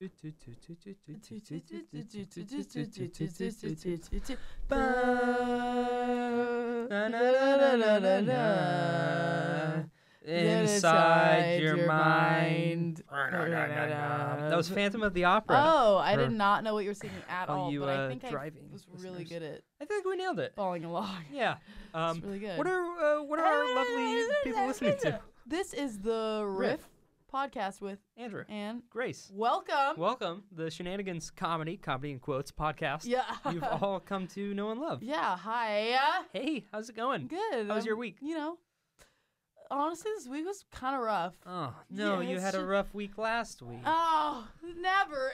Inside your mind. That was Phantom of the Opera. Oh, I did not know what you were singing at all. You, but I think driving I was really good at. I think we nailed it. Following along. Yeah. It's really good. What are our lovely people listening to? This is the Riff podcast with Andrew and Grace. Welcome. The Shenanigans comedy in quotes podcast. Yeah. You've all come to know and love. Yeah. Hi. Hey, how's it going? Good. How was your week? Honestly, this week was kind of rough. Oh, no, Yeah, you had a rough week last week. Oh, it never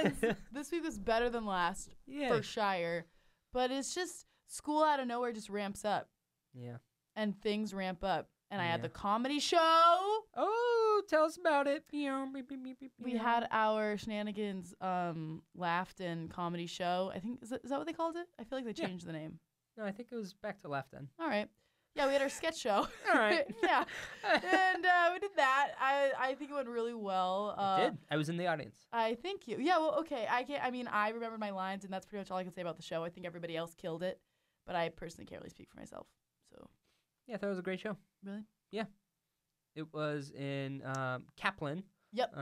ends. This week was better than last for Shire. But it's just school out of nowhere just ramps up. Yeah. And things ramp up. And I had the comedy show. Oh, tell us about it. We had our Shenanigans Laughed In comedy show. I think, is that what they called it? I feel like they changed the name. No, I think it was back to Laughed In. All right. Yeah, we had our sketch show. All right. Yeah. And we did that. I think it went really well. It did. I was in the audience. I thank you. Yeah, well, okay. I remembered my lines, and that's pretty much all I can say about the show. I think everybody else killed it, but I personally can't really speak for myself. So. Yeah, I thought it was a great show. Really? Yeah. It was in Kaplan. Yep.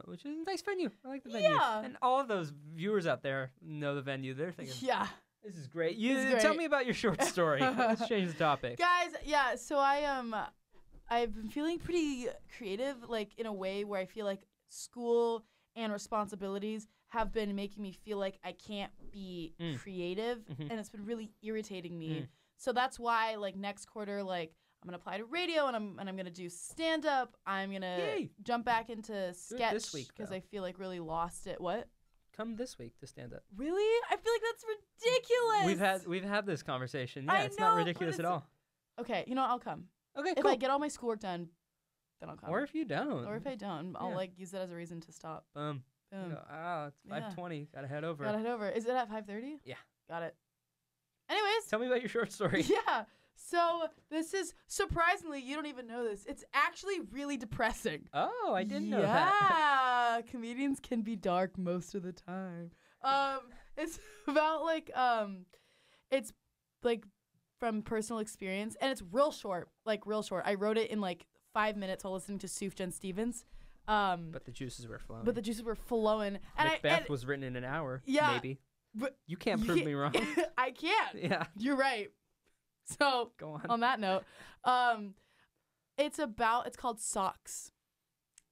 Which is a nice venue. I like the venue. Yeah. And all of those viewers out there know the venue. They're thinking, yeah. This is great. Tell me about your short story. Let's change the topic. Guys, yeah, so I've been feeling pretty creative, like in a way where I feel like school and responsibilities have been making me feel like I can't be creative, and it's been really irritating me. So that's why, like, next quarter, like, I'm gonna apply to radio, and I'm gonna do stand up. I'm gonna jump back into sketch this week, because I feel like really lost it. What? Come this week to stand up. Really? I feel like that's ridiculous. We've had this conversation. Yeah, it's know, not ridiculous at all. Okay, I'll come. Okay, if cool. I get all my schoolwork done, then I'll come. Or if you don't. Or if I don't, I'll like use that as a reason to stop. Boom. Boom. It's 5:20. Gotta head over. Is it at 5:30? Yeah. Got it. Anyways. Tell me about your short story. Yeah. So this is, surprisingly, you don't even know this. It's actually really depressing. Oh, I didn't know that. Yeah. Comedians can be dark most of the time. It's about it's like from personal experience, and it's real short. I wrote it in like 5 minutes while listening to Sufjan Stevens. But the juices were flowing. And Macbeth was written in an hour. Yeah. Maybe. But you can't prove me wrong. I can't. Yeah. You're right. So go on that note, it's called Socks,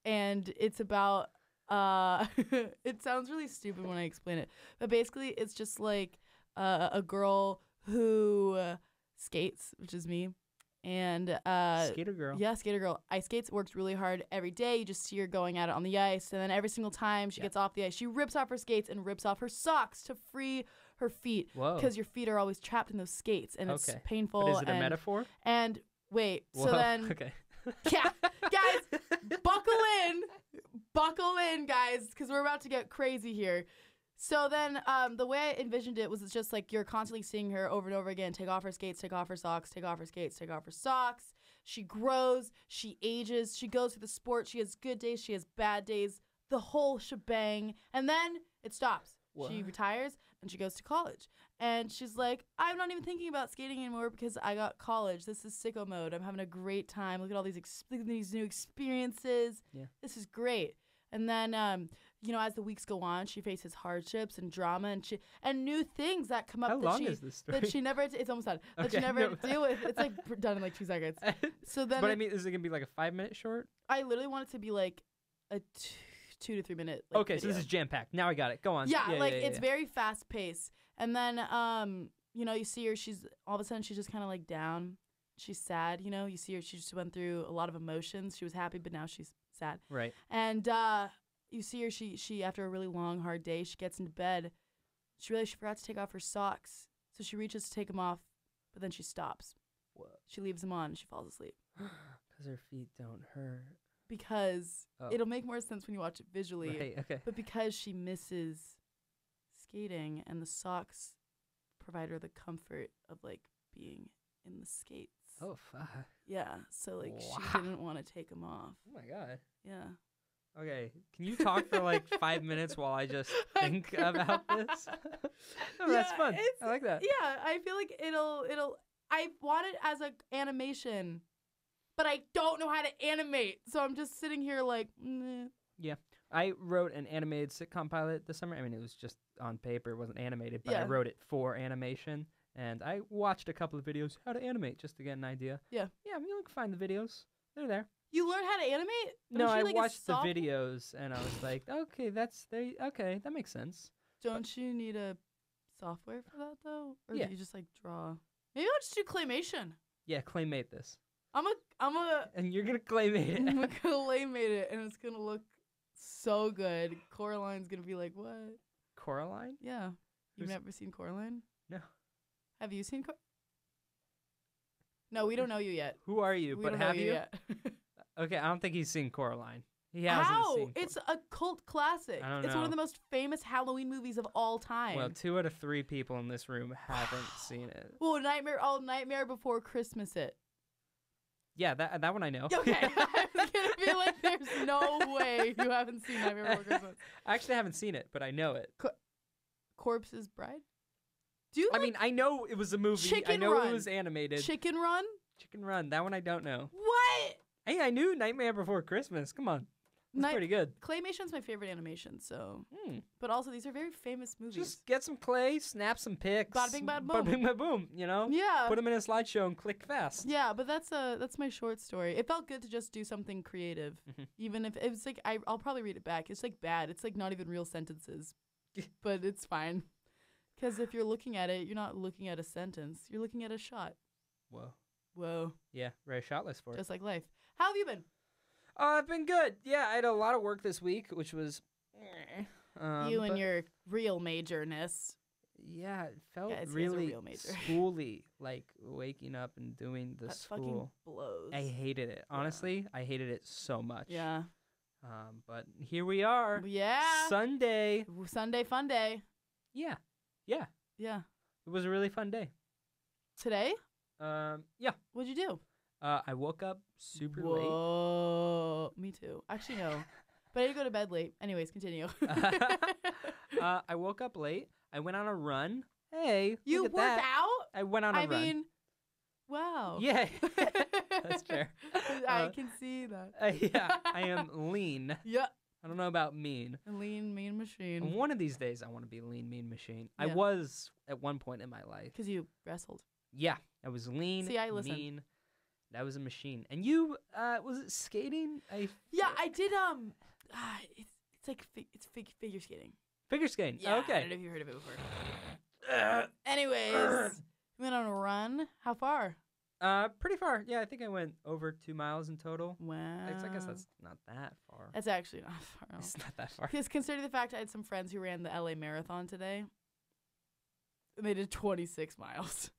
and it's about it sounds really stupid when I explain it, but basically it's just like a girl who skates, which is me, and skater girl. Yeah, skater girl. Ice skates, works really hard every day. You just see her going at it on the ice, and then every single time she gets off the ice, she rips off her skates and rips off her socks to free her feet, because your feet are always trapped in those skates, and it's painful. But is it a metaphor? And wait, so then yeah, guys, buckle in, guys, because we're about to get crazy here. So then the way I envisioned it was it's just like you're constantly seeing her over and over again take off her skates, take off her socks, take off her skates, take off her socks. She grows, she ages, she goes through the sport, she has good days, she has bad days, the whole shebang, and then it stops. What? She retires and she goes to college. And she's like, I'm not even thinking about skating anymore because I got college. This is sicko mode. I'm having a great time. Look at all these new experiences. Yeah. This is great. And then, as the weeks go on, she faces hardships and drama and new things that come up. How long is this story? That she never, it's almost done. That she never deal with. It's like done in like 2 seconds. So then. But I mean, is it going to be like a 5-minute short? I literally want it to be like a 2 to 3 minute. Okay, video. so this is jam packed. Now I got it. Go on. Yeah, it's very fast paced. And then, you see her. She's all of a sudden she's just kind of like down. She's sad. You see her. She just went through a lot of emotions. She was happy, but now she's sad. Right. And you see her. She after a really long, hard day, she gets into bed. She realized she forgot to take off her socks, so she reaches to take them off, but then she stops. What? She leaves them on and she falls asleep. Because her feet don't hurt. Because it'll make more sense when you watch it visually. Right, okay. But because she misses skating, and the socks provide her the comfort of like being in the skates. Oh, fuck. Yeah, so like she didn't want to take them off. Oh my god. Yeah. Okay, can you talk for like 5 minutes while I just think about this? Oh, that's fun. I like that. Yeah, I feel like it'll. I want it as an animation, but I don't know how to animate, so I'm just sitting here like. Yeah, I wrote an animated sitcom pilot this summer. I mean, it was just on paper, it wasn't animated, but I wrote it for animation, and I watched a couple of videos how to animate just to get an idea. Yeah, you can find the videos. They're there. You learned how to animate? No, I watched the videos, and I was like, okay, okay, that makes sense. Don't you need a software for that, though? Or Yeah. do you just, like, draw? Maybe I'll just do claymation. Yeah, claymate this. And you're going to claymate it. I'm going to claymate it, and it's going to look so good. Coraline's going to be like, what? Coraline? Yeah. You've never seen Coraline? No. Have you seen No, we don't know you yet. Who are you? We But don't have know you? yet. Okay, I don't think he's seen Coraline. He hasn't How? seen It's a cult classic. I don't It's one know. of the most famous Halloween movies of all time. Well, 2 out of 3 people in this room haven't seen it. Well, Nightmare Before Christmas it. Yeah, that one I know. Okay. I was going to be like, there's no way you haven't seen Nightmare Before Christmas. I actually haven't seen it, but I know it. Corpse's Bride? Do you I mean, I know it was a movie. Chicken I know Run. it was animated. Chicken Run? Chicken Run. That one I don't know. What? Hey, I knew Nightmare Before Christmas. Come on. That's pretty good. Claymation's my favorite animation, so. But also, these are very famous movies. Just get some clay, snap some pics. Bada bing, bada boom. Bada bing, bada boom, you know? Yeah. Put them in a slideshow and click fast. Yeah, but that's my short story. It felt good to just do something creative. Even if it was like, I'll probably read it back. It's like bad. It's like not even real sentences. But it's fine. Because if you're looking at it, you're not looking at a sentence. You're looking at a shot. Whoa. Yeah, very shot list for it. Just like life. How have you been? I've been good. Yeah, I had a lot of work this week, which was... you and your real majorness. Yeah, it felt Guys, really real major. schooly, like waking up and doing the That school. fucking blows. I hated it. Honestly, I hated it so much. Yeah. But here we are. Yeah. Sunday. Sunday fun day. Yeah. Yeah. It was a really fun day. Today? Yeah. What'd you do? I woke up super late. Whoa. Me too. Actually, no. But I did go to bed late. Anyways, continue. I woke up late. I went on a run. Hey, you look at worked that. out? I went on a run. I mean, wow. Yeah. That's fair. I can see that. Yeah, I am lean. Yeah. I don't know about mean. A lean, mean machine. And one of these days, I want to be a lean, mean machine. I Yeah. was at one point in my life. Because you wrestled. Yeah, I was lean, See, I listened. mean. That was a machine. And you, was it skating? Yeah, I did. It's like figure skating. Figure skating. Yeah. Okay. I don't know if you've heard of it before. Anyways, went on a run. How far? Pretty far. Yeah, I think I went over 2 miles in total. Wow. I guess that's not that far. That's actually not far. It's not that far. Because considering the fact I had some friends who ran the LA Marathon today, and they did 26 miles.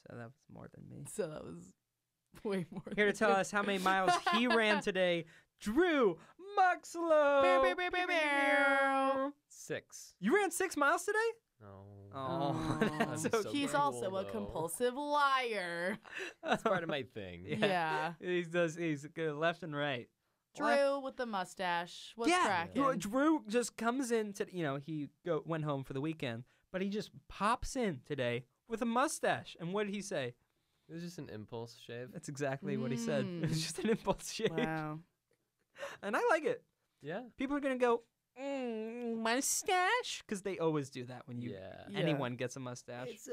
So that was more than me. So that was way more. Here to tell us how many miles he ran today, Drew Muxlow. Bow, bow, bow, bow. 6. You ran 6 miles today? No. Oh. I'm So so He's cool, also a though. compulsive liar. That's part of my thing. Yeah. He's good left and right. Drew with the mustache. What's cracking? Drew just comes in to, he went home for the weekend, but he just pops in today with a mustache. And what did he say? It was just an impulse shave. That's exactly what he said. It was just an impulse shave. Wow. And I like it. Yeah. People are going to go, mustache? Because they always do that when anyone gets a mustache. It's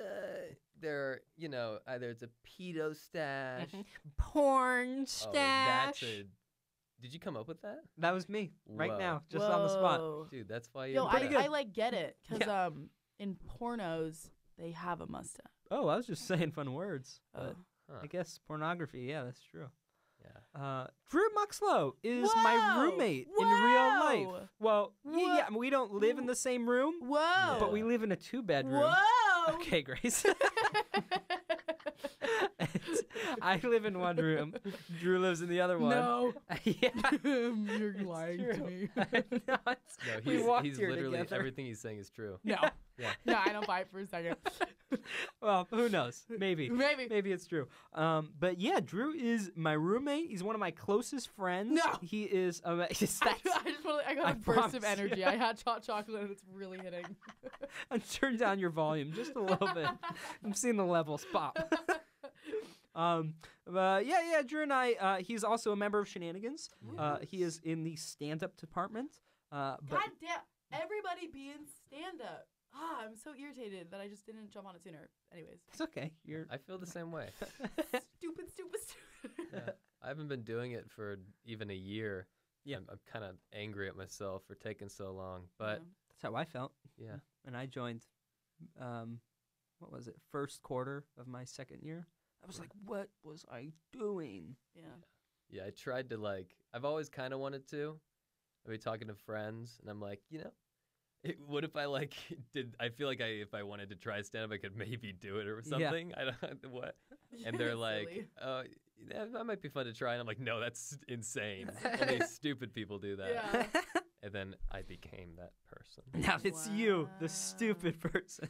either it's a pedo stash. Porn Oh, stash. Did you come up with that? That was me right Whoa. now, just on the spot. Whoa. Dude, that's why Yo, you're pretty good. I get it. Because in pornos, they have a mustache. Oh, I was just saying fun words. But Oh. I guess pornography, yeah, that's true. Yeah. Drew Muxlow is my Whoa! roommate in real Whoa! life. Well, yeah, we don't live in the same room, Whoa. but we live in a 2-bedroom. Whoa. Okay, Grace. I live in one room. Drew lives in the other one. No. Yeah. You're It's lying true. to me. No, No, we walked he's here literally together. everything he's saying is true. No. Yeah. No, I don't buy it for a second. Well, who knows? Maybe. Maybe It's true. But yeah, Drew is my roommate. He's one of my closest friends. No. He is. I just I got a burst of energy. I had hot chocolate and it's really hitting. Turn down your volume just a little bit. I'm seeing the levels pop. Yeah, Drew and I, he's also a member of Shenanigans. He is in the stand-up department. God damn, everybody be in stand-up. I'm so irritated that I just didn't jump on it sooner. Anyways. It's okay. I feel the same way. Stupid. Yeah. I haven't been doing it for even a year. Yeah. I'm kind of angry at myself for taking so long, but That's how I felt. yeah. And I joined, what was it, first quarter of my second year. I was like, what was I doing? Yeah. Yeah, I tried to I've always kind of wanted to. I'd be talking to friends, and I'm like, what if I I feel like if I wanted to try stand-up, I could maybe do it or something. Yeah. I don't, what? And they're like, Silly. that might be fun to try. And I'm like, no, that's insane. Only stupid people do that. Yeah. And then I became that person. Now it's you, the stupid person.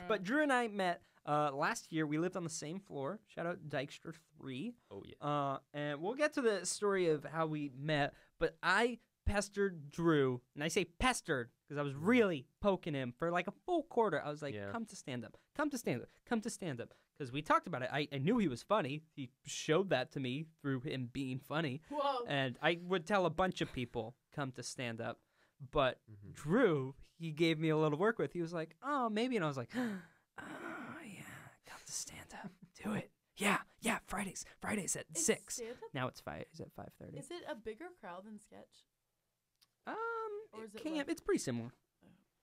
But Drew and I met last year. We lived on the same floor. Shout out Dykstra 3. Oh, yeah. And we'll get to the story of how we met. But I pestered Drew, and I say pestered because I was really poking him for like a full quarter. I was like, come to stand up, come to stand up, come to stand up. Because we talked about it. I knew he was funny. He showed that to me through him being funny. Whoa. And I would tell a bunch of people, come to stand up. But Drew, he gave me a little to work with. He was like, oh, maybe. And I was like, oh, yeah, come to stand up. Do it. Yeah, Fridays at 6. Stand-up? Now it's 5:30. Is it a bigger crowd than sketch? Or is It's pretty similar.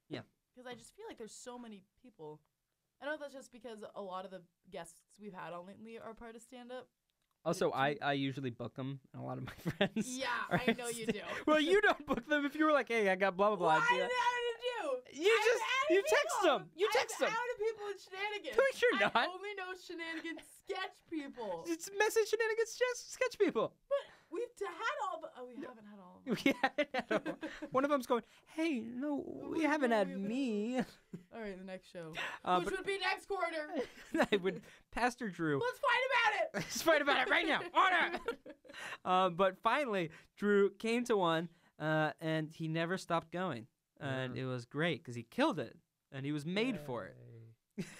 Yeah. Because I just feel like there's so many people. I don't know if that's just because a lot of the guests we've had on lately are part of stand-up. Also, I usually book them, and a lot of my friends. Yeah, I know you do. Well, you don't book them if you were like, hey, I got blah, blah, blah. What I do? You text them. You text them. I'm adding people in Shenanigans. No, you're not. I only know Shenanigans sketch people. It's message Shenanigans sketch people. But we've had all the... Oh, we haven't had all of them. Yeah, one of them's going, hey, no, we haven't had me. All right, the next show. Which would be next quarter. I would, Pastor Drew. Let's fight about it. Let's fight about it right now. Order! But finally, Drew came to one, and he never stopped going. And it was great because he killed it, and he was made for it.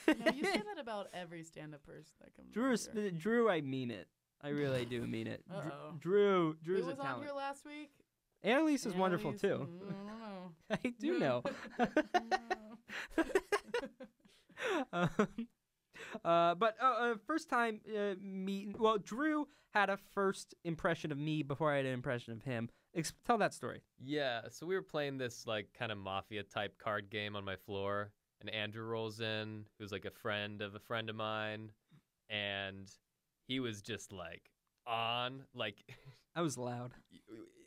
No, you say that about every stand-up person that comes over here. Drew, I mean it. I really do mean it. Uh-oh. Drew's Who a was talent. on here last week? Annalise is wonderful too. I don't know. I do know. But first time meeting. Well, Drew had a first impression of me before I had an impression of him. Tell that story. Yeah, so we were playing this kind of mafia type card game on my floor, and Andrew rolls in, who's like a friend of mine, and he was just on I was loud.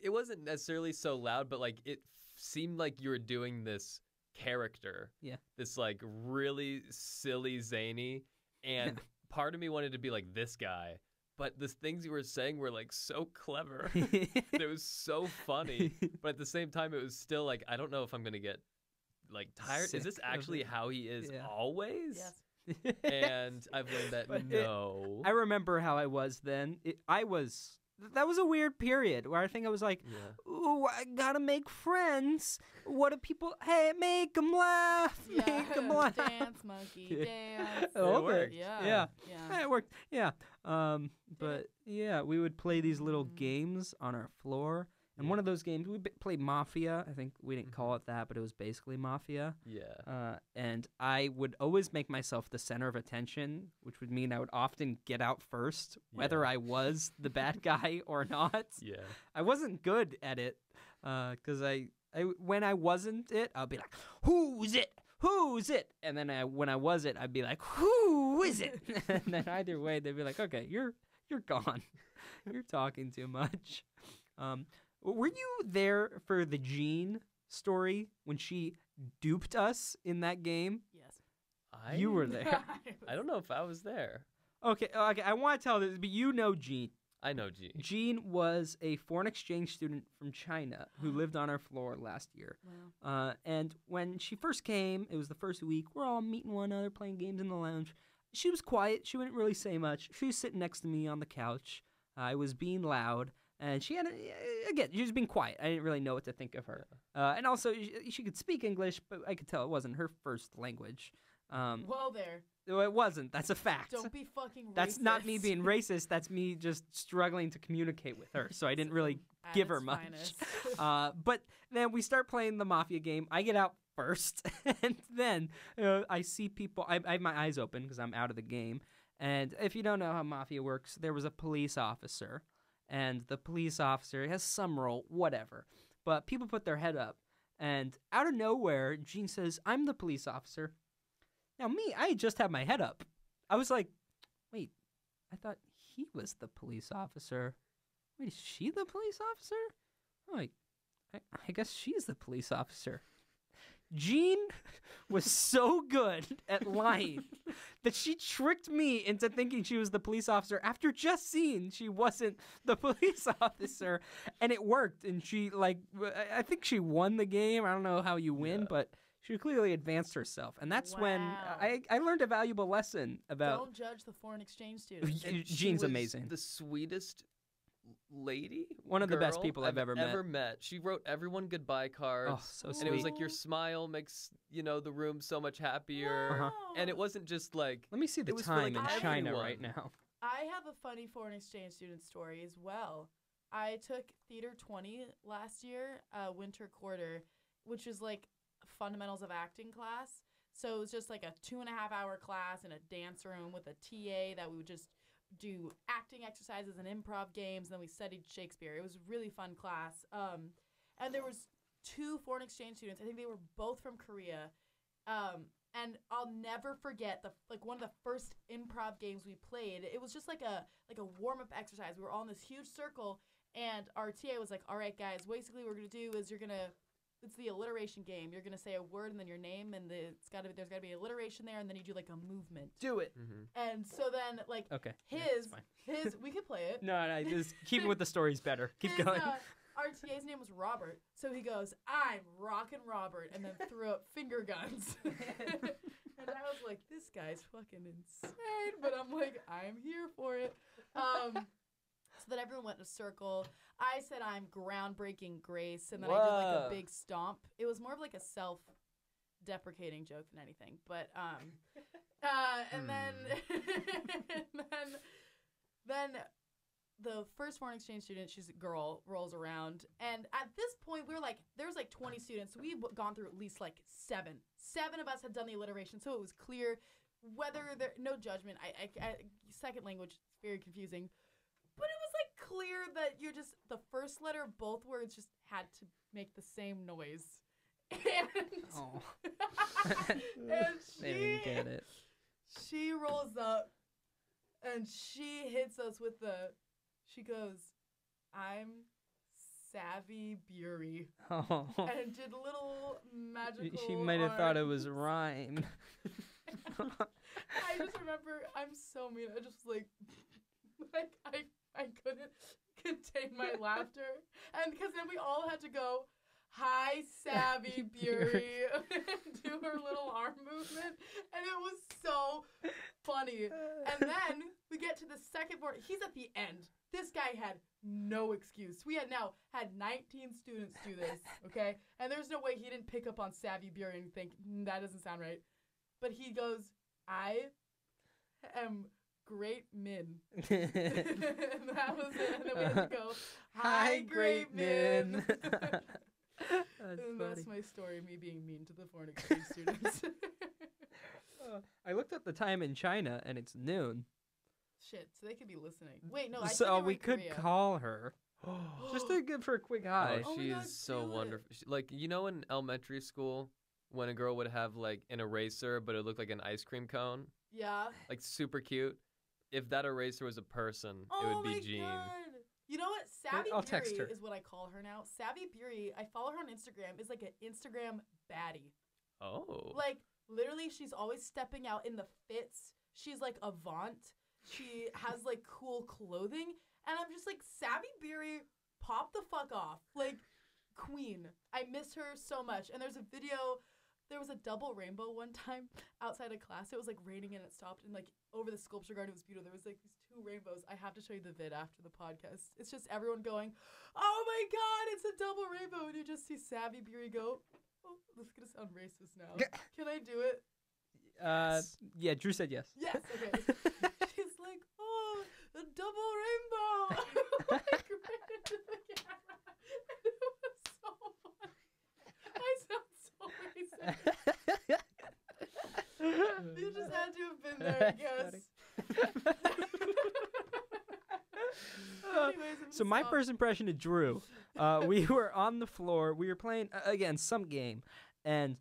It wasn't necessarily so loud, but it seemed like you were doing this character. Yeah. This really silly, zany, and part of me wanted to be like this guy, but the things you were saying were so clever. It was so funny, but at the same time it was still I don't know if I'm going to get tired. Is this actually how he is always? Yes. And I've learned that no. I remember how I was then. That was a weird period where I think I was like, ooh, I gotta make friends. What do people, hey, make them laugh. Yeah. Make them laugh. Dance, monkey, dance. It worked. Yeah. It worked. Yeah. But yeah, we would play these little games on our floor. And one of those games, we played Mafia. I think we didn't call it that, but it was basically Mafia. Yeah. And I would always make myself the center of attention, which would mean I would often get out first, whether I was the bad guy or not. Yeah. I wasn't good at it because when I wasn't it, I'd be like, who's it? Who's it? And then when I was it, I'd be like, who is it? And then either way, they'd be like, okay, you're gone. You're talking too much. Were you there for the Jean story when she duped us in that game? Yes. You were there. I don't know if I was there. Okay. I want to tell this, but you know Jean. I know Jean. Jean was a foreign exchange student from China who lived on our floor last year. Wow. And when she first came, it was the first week. We're all meeting one another, playing games in the lounge. She was quiet. She wouldn't really say much. She was sitting next to me on the couch. I was being loud. And she had, again, she was being quiet. I didn't really know what to think of her. And also, she could speak English, but I could tell it wasn't her first language. Well, there. It wasn't. That's a fact. Don't be fucking racist. That's not me being racist. That's me just struggling to communicate with her. So I didn't really give her much. But then we start playing the Mafia game. I get out first. And then I see people. I have my eyes open because I'm out of the game. And if you don't know how Mafia works, there was a police officer. And the police officer has some role, whatever. But people put their head up. And out of nowhere, Gene says, "I'm the police officer." Now, me, I just had my head up. I was like, wait, I thought he was the police officer. Wait, is she the police officer? Oh, I guess she's the police officer. Jean was so good at lying that she tricked me into thinking she was the police officer after just seeing she wasn't the police officer. And it worked. And she, I think she won the game. I don't know how you win, but she clearly advanced herself. And that's when I learned a valuable lesson about... Don't judge the foreign exchange students. Jean's amazing. The sweetest lady, one of the best people I've ever met. She wrote everyone goodbye cards. Oh, so sweet. And it was like, your smile makes the room so much happier. Wow. And it wasn't just like, let me see the time in China right now. I have a funny foreign exchange student story as well. I took Theater 20 last year, winter quarter, which is like fundamentals of acting class. So it was just like a 2.5-hour class in a dance room with a TA that we would just do acting exercises and improv games. And then we studied Shakespeare. It was a really fun class. And there was 2 foreign exchange students. I think they were both from Korea. And I'll never forget one of the first improv games we played. It was just like a warm-up exercise. We were all in this huge circle, and our TA was like, "All right, guys, basically what we're gonna do is it's the alliteration game. You're gonna say a word and then your name, and there's gotta be alliteration there, and then you do like a movement. Do it." Mm-hmm. And so then okay, his we could play it. No, just keeping with the stories better. Keep going. Our TA's name was Robert, so he goes, "I'm rockin' Robert," and then threw up finger guns. And I was like, this guy's fucking insane, but I'm like, I'm here for it. So then everyone went in a circle. I said, "I'm groundbreaking Grace," and then I did like a big stomp. It was more of like a self-deprecating joke than anything, but and then the first foreign exchange student, she's a girl, rolls around. And at this point, there was like 20 students. So we've gone through at least like 7. 7 of us had done the alliteration. So it was clear whether no judgment. I second language, it's very confusing. But it was like clear that the first letter of both words just had to make the same noise. And, and they didn't get it. She rolls up and she hits us with she goes, "I'm Savvy Bury." Oh. And did little magical She might have thought it was a rhyme. I just remember, I'm so mean. I just like I couldn't contain my laughter. And because then we all had to go, "Hi, Savvy Bury," and do her little arm movement. And it was so funny. And then we get to the second board. He's at the end. This guy had no excuse. We had now had 19 students do this, okay? And there's no way he didn't pick up on Savvy Bury and think, that doesn't sound right. But he goes, "I am Great Min." And that was it. And then we had to go, "Hi, Great Min." That's my story, me being mean to the foreign exchange students. I looked at the time in China, and it's noon. Shit, so they could be listening. Wait, no, I think So they were we in could Korea. call her. Just to give her a quick hi. Oh, Oh my she God, is so do it. wonderful. In elementary school, when a girl would have like an eraser, but it looked like an ice cream cone, Yeah. like super cute. If that eraser was a person, it would be Jean. God. You know what? Savvy I'll text Bury her. is what I call her now. Savvy Bury, I follow her on Instagram, is like an Instagram baddie. Oh. Like, literally, she's always stepping out in the fits. She's like avant. She has like cool clothing. And I'm just like, Savvy Beery, pop the fuck off. Like, queen. I miss her so much. And there's a video, there was a double rainbow one time outside of class. It was like raining and it stopped. And like over the sculpture garden, it was beautiful. There was like these 2 rainbows. I have to show you the vid after the podcast. It's just everyone going, oh my God, it's a double rainbow. And you just see Savvy Beery go, oh, this is going to sound racist now. Can I do it? Yeah, Drew said yes. Yes, okay. She's like, oh, a double rainbow. Like, right into the camera. And it was so funny. I sound so racist. You just had to have been there, I guess. Anyways, So my first impression of Drew, we were on the floor. We were playing again some game, and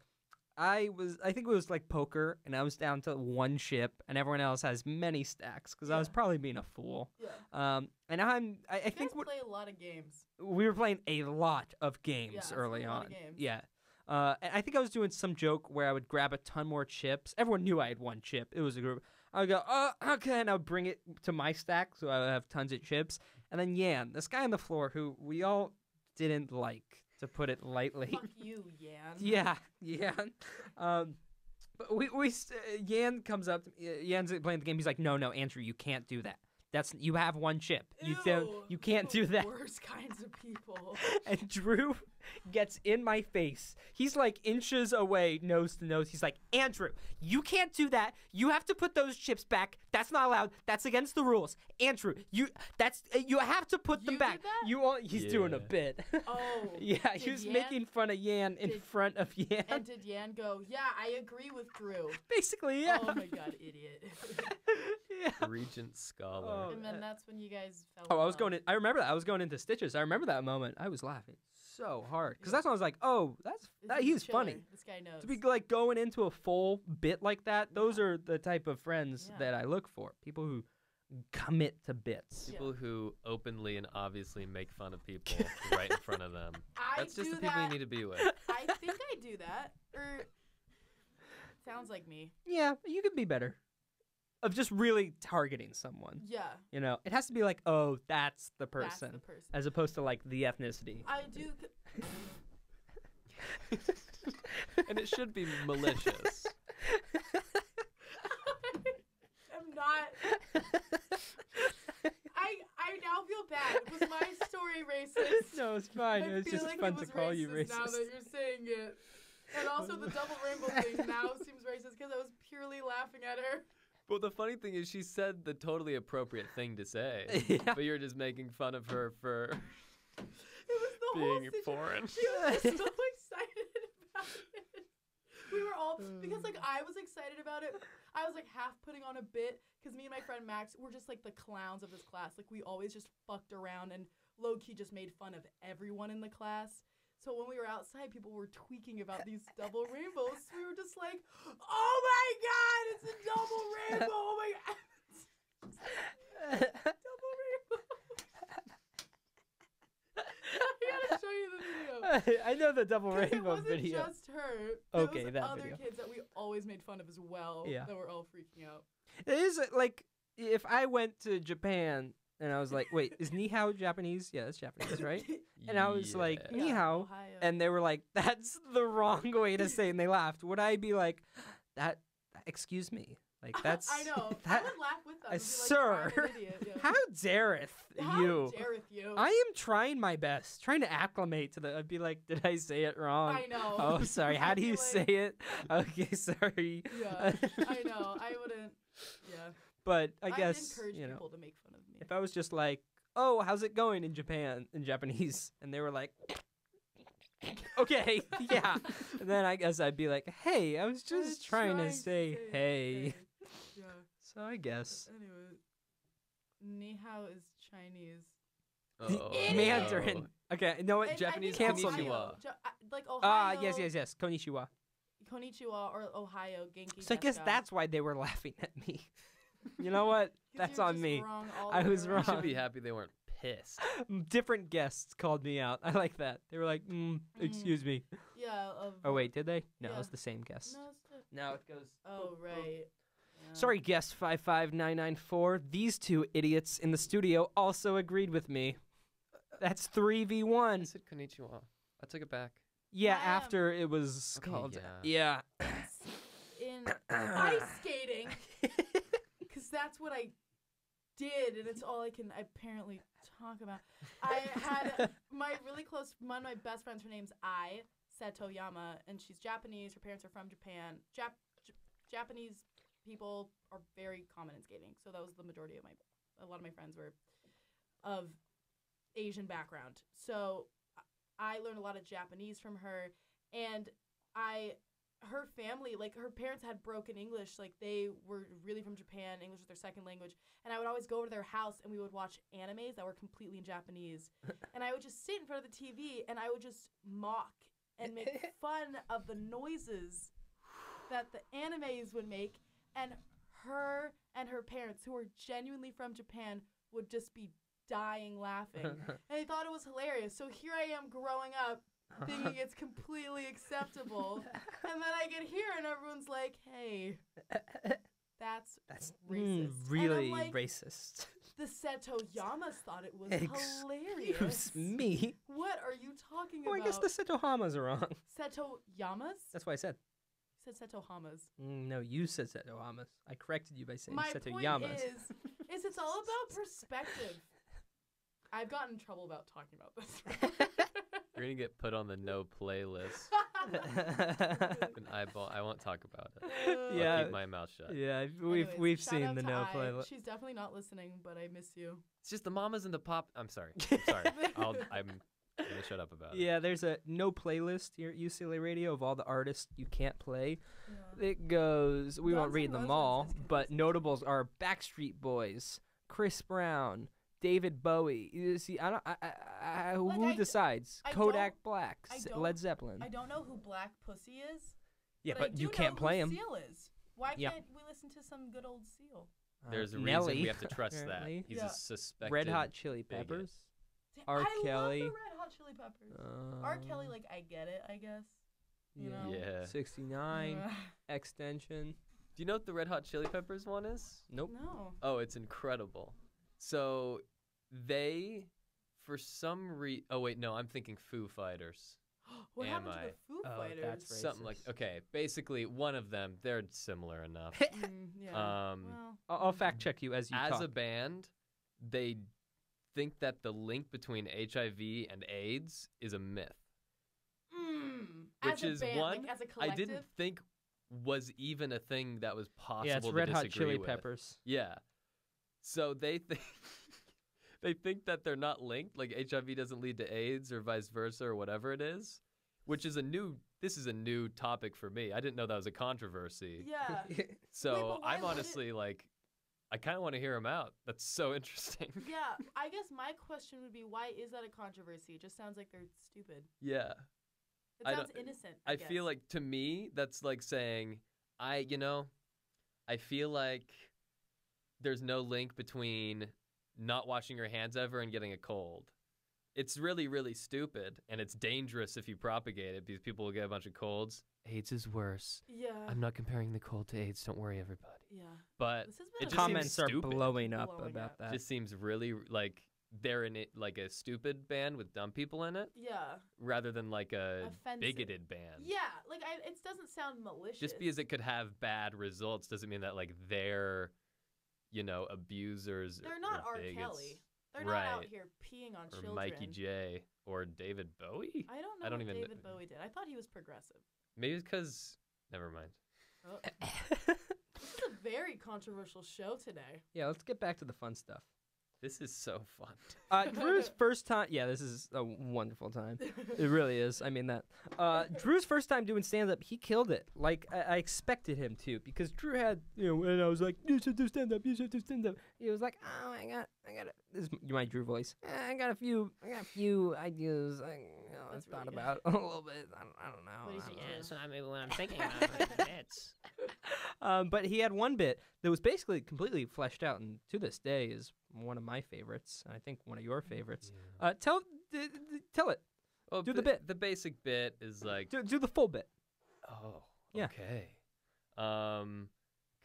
I think it was like poker, and I was down to 1 chip, and everyone else has many stacks because I was probably being a fool. Yeah. And I think you guys play a lot of games. we were playing a lot of games Yeah, it's early a lot on. of games. Yeah. And I think I was doing some joke where I would grab a ton more chips. Everyone knew I had 1 chip. It was a group. I would go, oh, okay, and I would bring it to my stack, so I would have tons of chips. And then Yan, this guy on the floor who we all didn't like, to put it lightly. Fuck you, Yan. Yeah, Yan. But Yan comes up. Yan's playing the game. He's like, no, Andrew, you can't do that. You have 1 chip. You can't do that. Worst kinds of people. And Drew gets in my face. He's like inches away, nose to nose. He's like, Andrew, you can't do that. You have to put those chips back. That's not allowed. That's against the rules. Andrew, you have to put them You back. did that? He's doing a bit. Oh. Yeah, he was Yan- making fun of Yan in front of Yan. And did Yan go, yeah, I agree with Drew. Basically, yeah. Oh my God, idiot. Yeah. Regent Scholar. Oh, And then that's when you guys fell Oh, I was in going love. in. I remember that. I was going into Stitches. I remember that moment. I was laughing so hard because that's when I was like, "Oh, he's chiller. funny." This guy knows. To be like going into a full bit like that, those are the type of friends Yeah. that I look for. People who commit to bits. People who openly and obviously make fun of people right in front of them. I That's just do the people you that. need to be with. I think I do that. Or sounds like me. Yeah, you could be better. Of just really targeting someone. Yeah. You know, it has to be like, "Oh, that's the person," That's the person. as opposed to like the ethnicity. I do. And it should be malicious. I'm not. I now feel bad. Was my story racist? No, it's fine. I It's feel just like fun it to was call you racist now racist. that you're saying it. And also the double rainbow thing now seems racist because I was purely laughing at her. But the funny thing is she said the totally appropriate thing to say. Yeah. But you're just making fun of her for It was the whole being situation. foreign. She was just so excited about it. We were all, because like I was excited about it. I was like half putting on a bit because me and my friend Max were just like the clowns of this class. Like we always just fucked around and low-key just made fun of everyone in the class. So when we were outside, people were tweaking about these double rainbows. We were just like, oh my God, it's a double rainbow. Oh my God. Double rainbow. I gotta show you the video. I know the double 'Cause rainbow it wasn't video. just her. Okay, There was that other video. kids that we always made fun of as well. Yeah. That were all freaking out. It is like if I went to Japan and I was like, "Wait, is ni hao Japanese?" Yeah, that's Japanese, right? And I was like, Yeah. "Ni hao," Ohio. and they were like, "That's the wrong way to say it," and they laughed. Would I be like, "That? Excuse me." Like that's I know. that. I would laugh with them. And be like, Sir, "I'm an idiot." Yeah. How dareth How you? dareth you? I am trying my best, trying to acclimate to the. I'd be like, "Did I say it wrong?" I know. Oh, sorry. How I'd do be you like- say it? Okay, sorry. Yeah, I know. I wouldn't. Yeah. But I I'd guess encourage you know, people to make fun of me. if I was just like, "Oh, how's it going in Japan?" in Japanese, and they were like, "Okay, yeah," and then I guess I'd be like, "Hey, I was just trying to say hey." Yeah. So I guess Anyway, ni hao is Chinese. Oh. Mandarin. Okay, you know what? And Japanese I think cancel Ohio, me. like Ohio. Ah, yes. Konnichiwa. Konnichiwa or Ohio, Genki. So I guess desu. that's why they were laughing at me. You know what? 'Cause That's you were on just me. wrong all I the way was You around. should be happy they weren't pissed. Different guests called me out. I like that. They were like, "Excuse me." Yeah. Oh wait, did they? No, it Yeah. was the same guest. No, it's the- No, it goes. Oh right. Sorry, guest 55994. These two idiots in the studio also agreed with me. That's 3v1. I said konnichiwa. I took it back. Yeah, I am- after it was Okay, called. yeah. Yeah. In ice skating, because that's what I did, and it's all I can apparently talk about. I had one of my best friends, her name's Seto Yama, and she's Japanese. Her parents are from Japan. Japanese people are very common in skating, so that was the majority of a lot of my friends were of Asian background. So I learned a lot of Japanese from her, and her family, like her parents had broken English, like they were really from Japan, English was their second language, and I would always go to their house and we would watch animes that were completely in Japanese, and I would just sit in front of the TV and I would just mock and make fun of the noises that the animes would make, and her parents, who were genuinely from Japan, would just be dying laughing, and they thought it was hilarious. So here I am growing up thinking it's completely acceptable, and then I get here and everyone's like, hey, that's racist. Really and I'm like, racist. the Seto Yamas thought it was Excuse hilarious. me. What are you talking Oh, about? I guess the Setohamas are wrong. Seto Yamas? That's what I said. You said Seto Hamas. No, you said Setohamas. I corrected you by saying My point Setoyamas. is it's all about perspective. I've gotten in trouble about talking about this. You're gonna get put on the no playlist. An eyeball. I won't talk about it. I'll Yeah. keep my mouth shut. Yeah, Anyways, we've shout seen out the to no I. playlist. She's definitely not listening, but I miss you. It's just the mamas and the pop. I'm sorry. Sorry. I'm gonna shut up about it. Yeah, there's a no playlist here at UCLA Radio of all the artists you can't play. Yeah. It goes, we won't Guns read N' them Roses all, is good. but notables are Backstreet Boys, Chris Brown, David Bowie. You see, who Like, decides? I Kodak don't- Black, I don't- Led Zeppelin. I don't know who Black Pussy is. Yeah, I but do you know can't who play him. Seal is. Why Yeah. can't we listen to some good old Seal? There's a reason Nelly, we have to trust that. apparently. He's Yeah. a suspected. Red Hot Chili bigot. Peppers. Damn, R. I Kelly. love the Red Hot Chili Peppers. R. Kelly, like, I get it, I guess. You know? Yeah. 69, Uh, Extension. Do you know what the Red Hot Chili Peppers one is? Nope. no. Oh, it's incredible. So they, for some oh wait, no, I'm thinking Foo Fighters. What Am happened to I? the Foo Oh, Fighters? that's Something like, Racist. okay, basically one of them, they're similar enough. Yeah. Um, well, I'll fact check you as you As talk. a band, they think that the link between HIV and AIDS is a myth, which as a is band, one like, as a I collective. didn't think was even a thing that was possible Yeah, it's to Red Hot disagree Chili with. Peppers. Yeah. So they think they think that they're not linked, like HIV doesn't lead to AIDS or vice versa or whatever it is, which is this is a new topic for me. I didn't know that was a controversy. Yeah. So but why I'm would it- honestly like, I kind of want to hear him out. That's so interesting. Yeah, I guess my question would be, why is that a controversy? It just sounds like they're stupid. Yeah. It I sounds don't- innocent. I guess. feel like, to me, that's like saying, I feel like there's no link between not washing your hands ever and getting a cold. It's really, really stupid, and it's dangerous if you propagate it because people will get a bunch of colds. AIDS is worse. Yeah. I'm not comparing the cold to AIDS. Don't worry, everybody. Yeah. But This has it been a just Comments seems are stupid. blowing up Blowing about up. that. Just seems really like they're in it like a stupid band with dumb people in it, Yeah. rather than like a Offensive. bigoted band. Yeah, like it doesn't sound malicious. Just because it could have bad results doesn't mean that like they're, abusers. they're not or R. bigots. Kelly. They're not out Right. here peeing on Or children. Mikey J or David Bowie. I don't know I don't what even- David Bowie did. I thought he was progressive. Maybe it's because. Never mind. Oh. This is a very controversial show today. Yeah, let's get back to the fun stuff. This is so fun. Drew's first time. Yeah, this is a wonderful time. It really is. I mean that. Drew's first time doing stand up, he killed it. Like I expected him to, because Drew had, and I was like, you should do stand up. You should do stand up. He was like, oh, I got. This is my Drew voice. I got a few ideas. I've That's thought really about a little bit. I don't know. What do you think, Drew? so maybe when I'm thinking about it, bits. But he had one bit that was basically completely fleshed out, and to this day is one of my favorites. I think one of your favorites. Tell it. Well, Do the bit. The basic bit is like. Do the full bit. Oh. Yeah. Okay.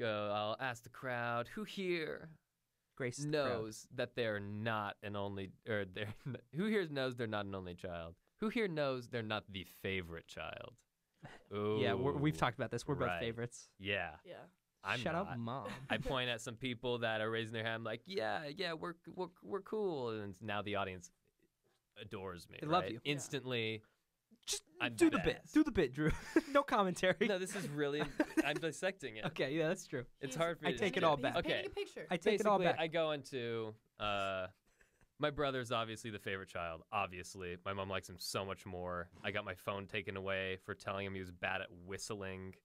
go, I'll ask the crowd, who here Grace the crowd. knows that they're not an only, or they're, who here knows they're not an only child? Who here knows they're not the favorite child? Ooh, Yeah, we've talked about this. We're both right. favorites. Yeah. Yeah. I'm Shut not. up, Mom. I point at some people that are raising their hand, I'm like, yeah, we're cool, and now the audience adores me. They love right? you. Yeah. Instantly. Just I'm do the the bit. best. Do the bit, Drew. No commentary. No, this is really. I'm dissecting it. Okay, yeah, that's true. It's He's- hard for me I to take it do. all He's back. Okay. painting a picture. I take it all Basically, back. I go into my brother's obviously the favorite child. Obviously, my mom likes him so much more. I got my phone taken away for telling him he was bad at whistling.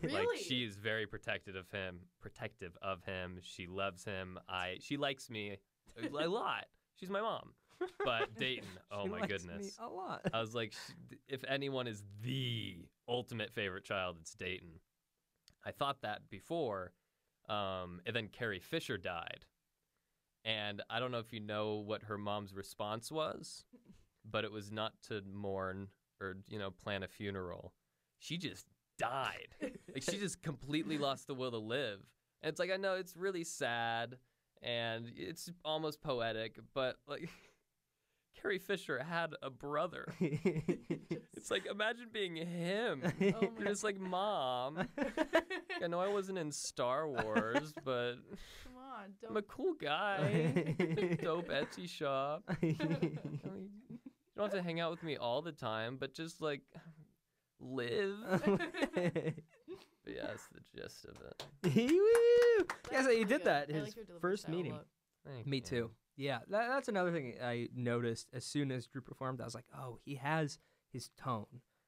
Really? Like she is very protective of him. She loves him. She likes me a lot. She's my mom. But Dayton, oh She my likes goodness. me a lot. I was like, if anyone is the ultimate favorite child, it's Dayton. I thought that before, and then Carrie Fisher died. And I don't know if you know what her mom's response was, but it was not to mourn or, plan a funeral. She just died. Like, she just completely lost the will to live. And it's like, I know it's really sad and it's almost poetic, but, like, Carrie Fisher had a brother. It's like, imagine being him. Oh You're my just like, Mom, I know I wasn't in Star Wars, but Come on, I'm a cool guy. Dope Etsy shop. You don't have to hang out with me all the time, but just, like, live. But yeah, that's the gist of it. Woo! That's Yeah, so you really did good. that I his like your delivery first style a meeting. lot. Thank Me you. too. Yeah, that's another thing I noticed as soon as Drew performed. I was like, oh, he has his tone.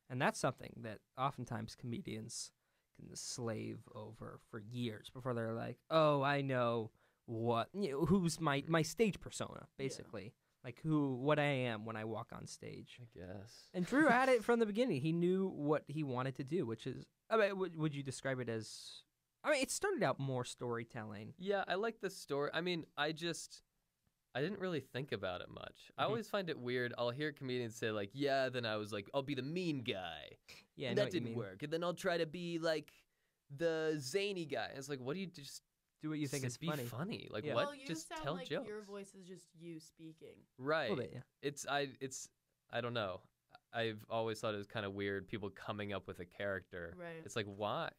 And that's something that oftentimes comedians can slave over for years before they're like, oh, I know who's my stage persona, basically. Like what I am when I walk on stage. I guess. And Drew had it from the beginning. He knew what he wanted to do, which is, I mean, would you describe it as, I mean, it started out more storytelling. Yeah, I like the story. I mean, I didn't really think about it much. I always find it weird. I'll hear comedians say, like, yeah, then I was like, I'll be the mean guy. Yeah, I And know that what you didn't mean. work. And then I'll try to be, like, the zany guy. It's like, what do you just Do what you think is be funny. funny? Like, Yeah. what? Well, you just sound tell like jokes. your voice is just you speaking. Right. A little bit, yeah. I don't know. I've always thought it was kind of weird, people coming up with a character. Right. It's like, why?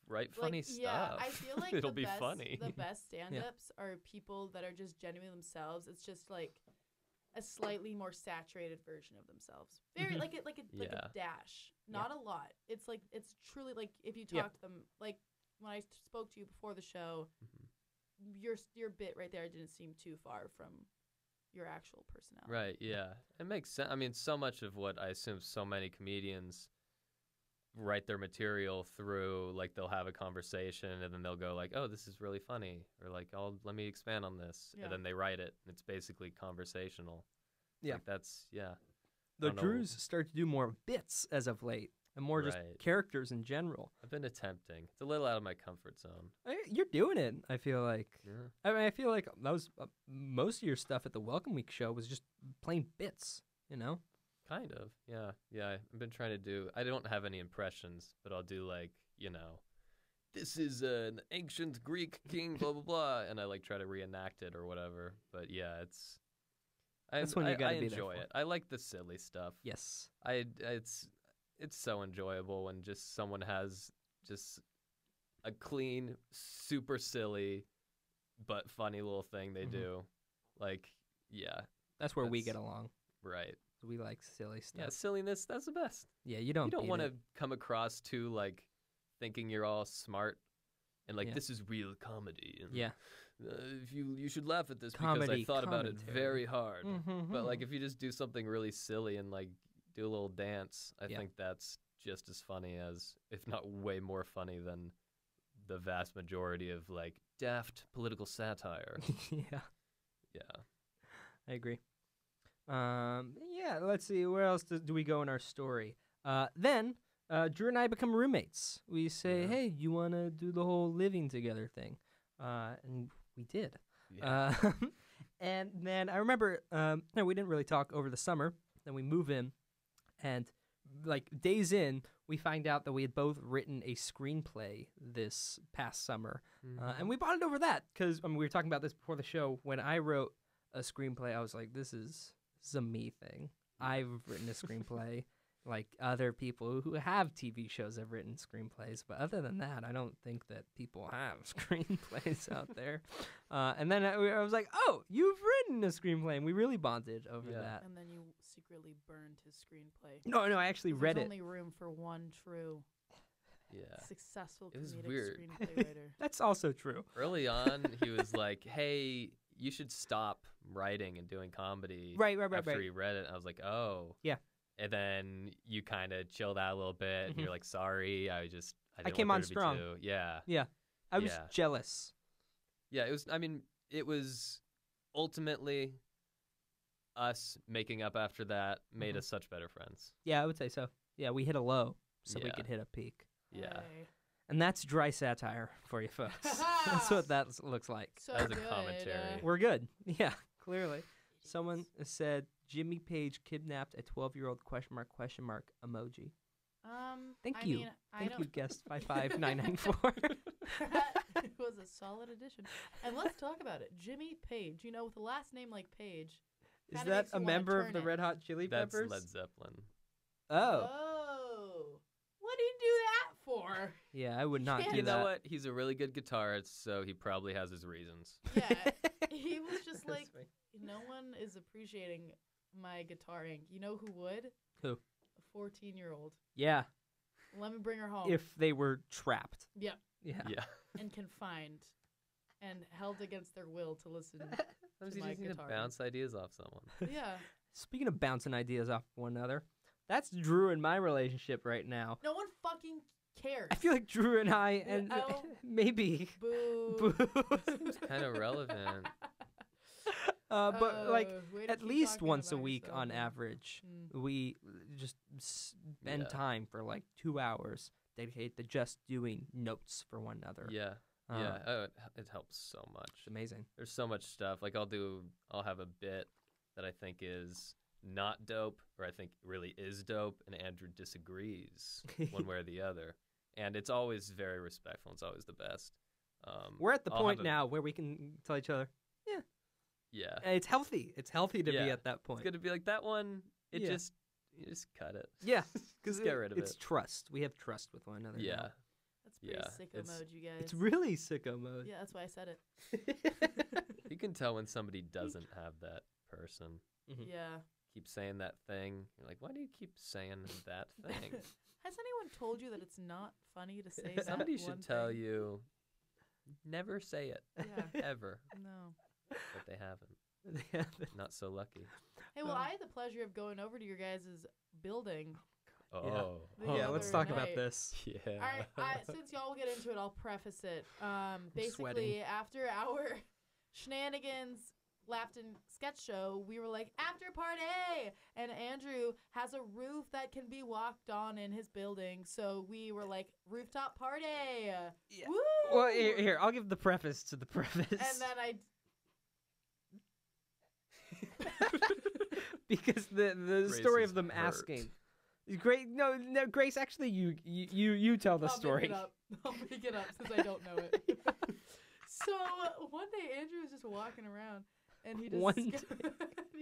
Write funny stuff. Yeah, I feel like it'll the be best, funny. The best stand-ups are people that are just genuinely themselves. It's just like a slightly more saturated version of themselves. Very like a Yeah. dash, not a lot. It's like it's truly like if you Yeah. talk to them, like when I spoke to you before the show, Mhm. your bit right there didn't seem too far from your actual personality. Right, yeah. It makes sense. I mean, so much of what I assume so many comedians write their material through, like, they'll have a conversation and then they'll go like, oh, this is really funny, or like, let me expand on this. Yeah. And then they write it and it's basically conversational. Yeah. Like, that's, yeah. The don't know. Drews start to do more bits as of late and more just Right. characters in general. I've been attempting. It's a little out of my comfort zone. You're doing it, I feel like. Yeah. I mean, I feel like that was most of your stuff at the Welcome Week show was just plain bits, you know? Kind of, yeah. Yeah, I've been trying to do, I don't have any impressions, but I'll do, like, this is an ancient Greek king, blah, blah, blah, and I, like, try to reenact it or whatever. But, yeah, That's when you gotta I be there enjoy for it. I like the silly stuff. Yes. It's so enjoyable when just someone has just a clean, super silly, but funny little thing they Mhm. do. Like, yeah, That's where we That's- get along. right. We like silly stuff. Yeah, silliness, that's the best. Yeah, you don't beat want to it. come across too, like, thinking you're all smart and, like, Yeah. this is real comedy. And, Yeah. if you should laugh at this because Comedy I thought about it commentary. very hard. Mm-hmm. But, like, if you just do something really silly and, like, do a little dance, I Yeah. think that's just as funny as, if not way more funny than the vast majority of, like, daft political satire. Yeah, Yeah. I agree. Yeah, let's see. Where else do we go in our story? Then Drew and I become roommates. We say, Yeah. hey, you want to do the whole living together thing? And we did. Yeah. And then I remember, no, we didn't really talk over the summer. Then we move in, and like days in, we find out that we had both written a screenplay this past summer, and we bonded over that because we were talking about this before the show. When I wrote a screenplay, I was like, "This is a me thing. I've written a screenplay." Like other people who have TV shows have written screenplays, but other than that, I don't think that people have screenplays out there. And then I was like, "Oh, you've written a screenplay," and we really bonded over that. And then you secretly burned his screenplay. No, I actually read There's it. only room for one true successful It was comedic weird. screenplay writer. That's also true. Early on, he was like, "Hey, you should stop writing and doing comedy." Right. After he read it, I was like, "Oh." Yeah. And then you kind of chilled out a little bit, and you're like, "Sorry, I didn't came want on there to be strong. two." Yeah. I was jealous. Yeah, it was. I mean, it was ultimately us making up after that made us such better friends. Yeah, I would say so. Yeah, we hit a low, so we Yeah. could hit a peak. Yeah. Hey. And that's dry satire for you folks. That's what that looks like. So That was a good. commentary. We're good. Yeah, clearly. Someone said Jimmy Page kidnapped a 12-year-old ? Emoji. Thank I you. mean, I Thank don't- you, guest 55994. It was a solid addition. And let's talk about it. Jimmy Page, with a last name like Page. Is kinda that makes a you wanna member of turn the it. Red Hot Chili That's Peppers? Led Zeppelin. Oh, What do you do that for? yeah, I would not Yeah. do You that. know what? He's a really good guitarist, so he probably has his reasons. Yeah, he was just That's like, funny. no one is appreciating my guitaring. You know who would? Who? A 14-year-old. Yeah, Let me bring her home. if they were trapped. Yeah, Yeah. Yeah. and confined and held against their will to listen. Sometimes To you my just need to guitar. bounce ideas off someone. Yeah. Speaking of bouncing ideas off one another, that's Drew and my relationship right now. No one fucking cares. I feel like Drew and I, and Oh. maybe, Boo. It's kind of relevant. but like Way to at keep least talking once a about week yourself, on yeah. average, Mm. we just spend Yeah. time for like 2 hours dedicated to just doing notes for one another. Yeah. Uh, Yeah. Oh, it helps so much. It's amazing. There's so much stuff. Like I'll have a bit that I think is not dope, or I think really is dope, and Andrew disagrees one way or the other. And it's always very respectful. It's always the best. We're at the I'll point have a- now where we can tell each other, Yeah. it's healthy. It's healthy to be Yeah. at that It's point. good to be like that one. You Yeah. just cut it. Yeah, because Just get rid of it's it. trust. We have trust with one another. now. Yeah. That's pretty Yeah, sicko it's- mode, you guys. It's really sicko mode. Yeah, that's why I said it. You can tell when somebody doesn't have that person. Mhm. Yeah. Keep saying that thing. You're like, why do you keep saying that thing? Has anyone told you that it's not funny to say that Somebody one should tell thing? you, never say it. Yeah. Ever. No. But they haven't. Yeah. Not so lucky. Hey, well, I had the pleasure of going over to your guys' building. Oh. The Yeah, let's other talk about night. this. Yeah. All right, since y'all will get into it, I'll preface it. Basically, sweating. after our shenanigans, laughed and sketch show, we were like, after party! And Andrew has a roof that can be walked on in his building, so we were like, rooftop party! Yeah. Woo! Well, here, I'll give the preface to the preface. And then I... because the Grace story is of them hurt. asking. Grace, no, Grace. Actually, you tell the I'll story. make it up. I'll make it up since I don't know it. So one day Andrew was just walking around and he One he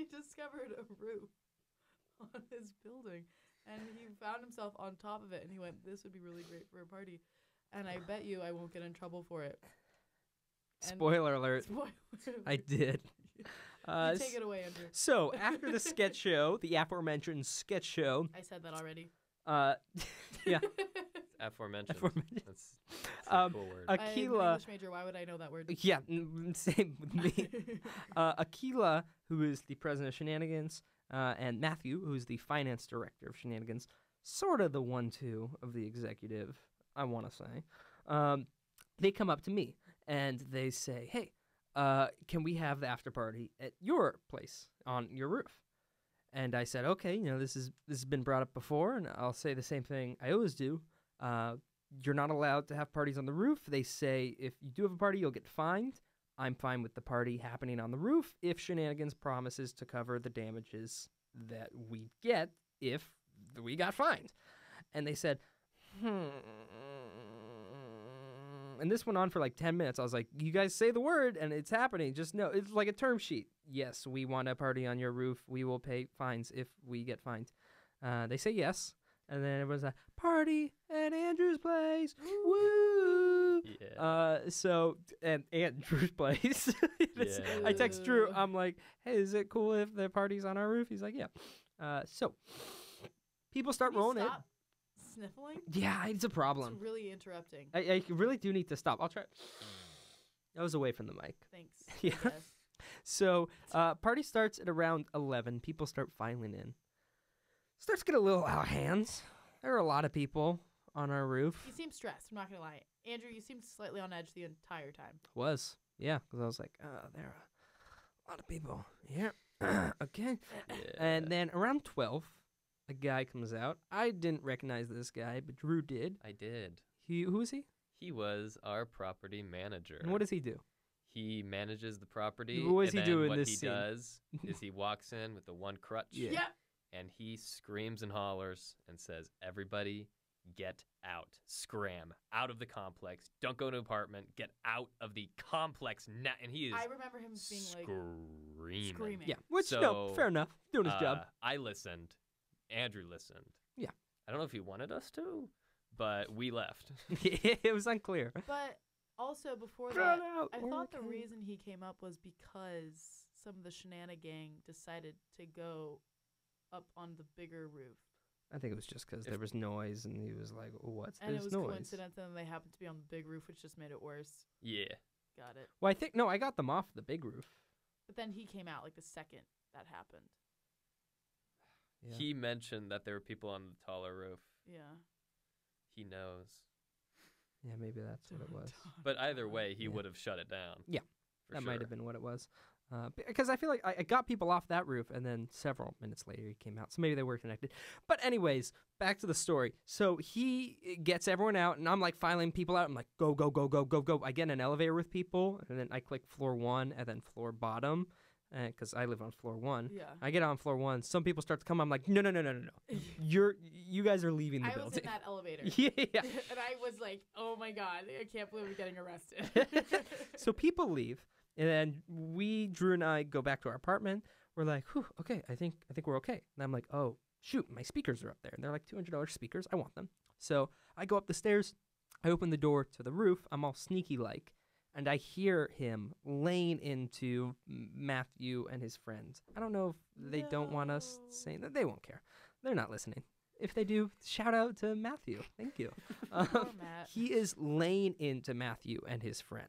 discovered a roof on his building and he found himself on top of it and he went, "This would be really great for a party." And I bet you I won't get in trouble for it. And- Spoiler alert. Spoiler I alert. did. You take it away, Andrew. So after the sketch show, the aforementioned sketch show, I said that already. yeah, Aforementioned. aforementioned. That's a Um, cool word. I'm an Aquila. English major. Why would I know that word? Yeah, same with me. Aquila, who is the president of Shenanigans, and Matthew, who is the finance director of Shenanigans, sort of the 1-2 of the executive, I want to say. They come up to me and they say, "Hey, can we have the after party at your place on your roof?" And I said, "Okay, this has been brought up before, and I'll say the same thing I always do. You're not allowed to have parties on the roof. They say if you do have a party, you'll get fined. I'm fine with the party happening on the roof if Shenanigans promises to cover the damages that we get if we got fined. And they said, And this went on for like 10 minutes. I was like, you guys say the word and it's happening. Just know. It's like a term sheet. Yes, we want to party on your roof. We will pay fines if we get fined. They say yes. And then it was a party at Andrew's place. Woo! Yeah. And Drew's place. I text Drew. I'm like, hey, is it cool if the party's on our roof? He's like, yeah. So people start Can you rolling in. stop sniffling? Yeah, it's a problem. It's really interrupting. I really do need to stop. I'll try. I was away from the mic. Thanks. Yeah. Yes. So party starts at around 11. People start filing in. Starts to get a little out of hands. There are a lot of people on our roof. You seem stressed. I'm not going to lie. Andrew, you seemed slightly on edge the entire time. Yeah, because I was like, there are a lot of people here. Okay. Yeah. And then around 12, a guy comes out. I didn't recognize this guy, but Drew did. I did. Who is he? He was our property manager. And what does he do? He manages the property. What does and he do then in what this he scene? does is he walks in with the one crutch. Yeah. Yep. And he screams and hollers and says, everybody get out. Scram. Out of the complex. Don't go to an apartment. Get out of the complex. And he is I remember him being like screaming. Yeah, which, So, fair enough. Doing his job. I listened. Andrew listened. Yeah. I don't know if he wanted us to, but we left. It was unclear. But also before Get that, out, I or thought the we reason he came up was because some of the Shenana gang decided to go up on the bigger roof. I think it was just because there was noise, and he was like, "What's And this it was noise?" coincidence, and they happened to be on the big roof, which just made it worse. Yeah. Got it. Well, I got them off the big roof. But then he came out like the second that happened. Yeah. He mentioned that there were people on the taller roof. Yeah. He knows. Yeah, maybe that's what it was. But either way, he Yeah. would have shut it down. Yeah, For That sure. might have been what it was. Because I feel like I got people off that roof, and then several minutes later he came out. So maybe they were connected. But anyways, back to the story. So he gets everyone out, and I'm like filing people out. I'm like, go, go, go, go, go, go. I get in an elevator with people, and then I click floor 1 and then floor bottom, because I live on floor 1. Yeah. I get on floor 1. Some people start to come. I'm like, no. You guys are leaving the I was building. in that elevator. Yeah. And I was like, oh my God, I can't believe we're getting arrested. So people leave, and then Drew and I go back to our apartment. We're like, whew, okay, I think we're okay. And I'm like, oh, shoot, my speakers are up there. And they're like $200 speakers. I want them. So I go up the stairs. I open the door to the roof. I'm all sneaky-like. And I hear him laying into Matthew and his friends. I don't know if they don't want us saying that. They won't care. They're not listening. If they do, shout out to Matthew. Thank you. Poor Matt. He is laying into Matthew and his friends.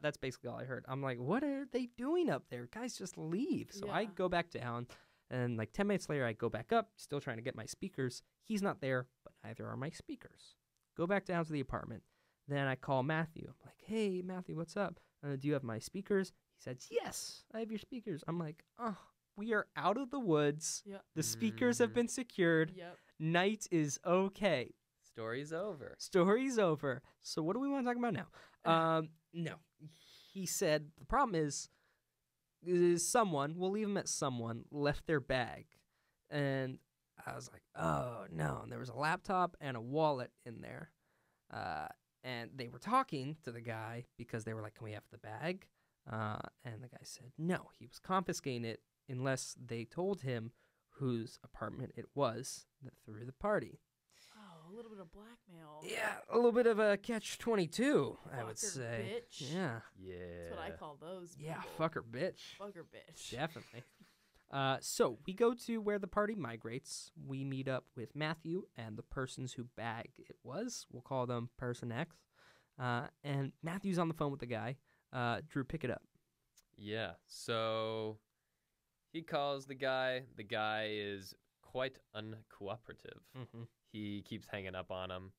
That's basically all I heard. I'm like, what are they doing up there? Guys, just leave. So I Yeah. go back down, and like 10 minutes later, I go back up, still trying to get my speakers. He's not there, but neither are my speakers. Go back down to the apartment. Then I call Matthew. I'm like, hey, Matthew, what's up? Do you have my speakers? He says, yes, I have your speakers. I'm like, oh, we are out of the woods. Yep. The speakers have been secured. Yep. Night is okay. Story's over. Story's over. So what do we want to talk about now? No. He said the problem is someone, we'll leave him at someone, left their bag. And I was like, oh, no. And there was a laptop and a wallet in there. And they were talking to the guy because they were like, can we have the bag? And the guy said, no, he was confiscating it unless they told him whose apartment it was that threw the party. Oh, a little bit of blackmail. Yeah, a little bit of a catch-22, I would Fucker say. bitch. Yeah. Yeah. That's what I call those. Yeah, people. fucker bitch. Fucker bitch. Definitely. So we go to where the party migrates. We meet up with Matthew and the persons who bag it was. We'll call them Person X. And Matthew's on the phone with the guy. Drew, pick it up. Yeah. So he calls the guy. The guy is quite uncooperative. Mm-hmm. He keeps hanging up on him.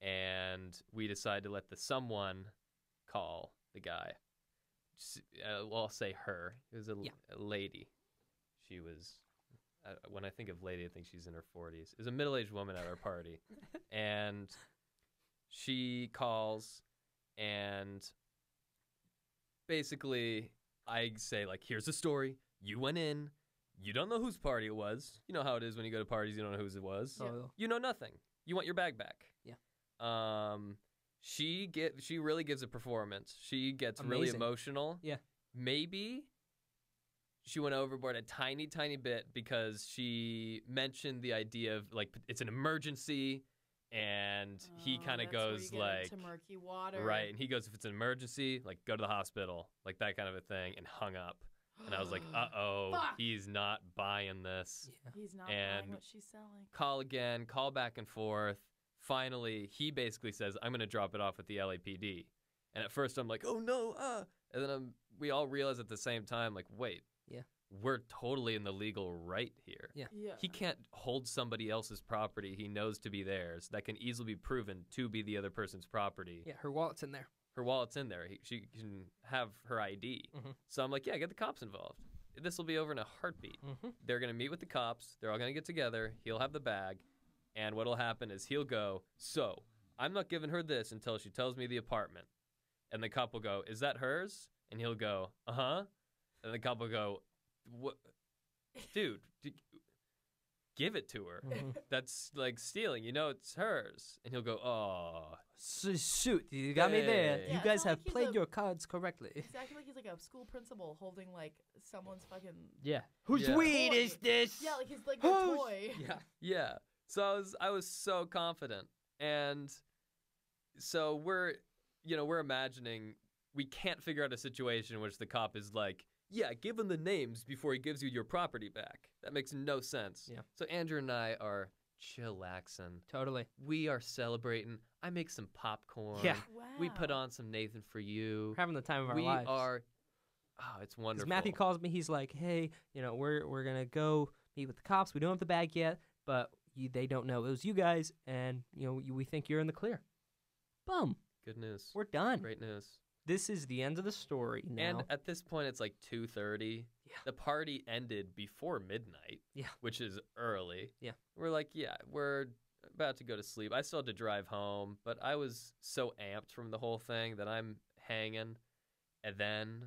And we decide to let the someone call the guy. Well, I'll say her. It was a lady. She was, when I think of lady, I think she's in her 40s. It was a middle-aged woman at our party. And she calls, and basically I say, like, here's the story. You went in. You don't know whose party it was. You know how it is when you go to parties, you don't know whose it was. Yeah. Oh, You know nothing. You want your bag back. Yeah. She really gives a performance. She gets really Amazing. emotional. Yeah. Maybe she went overboard a tiny, tiny bit because she mentioned the idea of like it's an emergency, and he kind of that's where goes you get like, into murky water. right, and he goes, if it's an emergency, like go to the hospital, like that kind of a thing, and hung up. And I was like, uh-oh, Fuck. he's not buying this. yeah. He's not And- buying what she's selling. Call again, call back and forth. Finally, he basically says, I'm going to drop it off at the LAPD. And at first I'm like, oh no, And then we all realize at the same time, like, wait. Yeah. We're totally in the legal right here. Yeah. Yeah. He can't hold somebody else's property he knows to be theirs that can easily be proven to be the other person's property. Yeah, her wallet's in there. Her wallet's in there. She can have her ID. Mhm. So I'm like, yeah, get the cops involved. This will be over in a heartbeat. Mm-hmm. They're going to meet with the cops. They're all going to get together. He'll have the bag. And what'll happen is he'll go, so I'm not giving her this until she tells me the apartment. And the cop will go, is that hers? And he'll go, uh-huh. And the cop will go, what? Dude, give it to her. Mm-hmm. That's like stealing. You know it's hers. And he'll go, oh. Shoot, you got me there. Hey. Yeah, You it's guys not have like he's played a- your cards correctly. He's acting like he's like a school principal holding like someone's fucking. Yeah. Whose Yeah. weed Toy. is this? Yeah, like he's like their Whose- toy. Yeah. Yeah. So I was so confident. And so we're imagining we can't figure out a situation in which the cop is like, yeah, give him the names before he gives you your property back. That makes no sense. Yeah. So Andrew and I are chillaxing. Totally. We are celebrating. I make some popcorn. Yeah. Wow. We put on some Nathan for You. We're having the time of our We lives. are. Oh, it's Because wonderful. Matthew calls me, he's like, hey, we're going to go meet with the cops. We don't have the bag yet, but they don't know it was you guys, and, we think you're in the clear. Boom. Good news. We're done. Great news. This is the end of the story now. And at this point, it's like 2:30. Yeah. The party ended before midnight. Yeah. Which is early. Yeah. We're like, yeah, we're about to go to sleep. I still had to drive home, but I was so amped from the whole thing that I'm hanging. And then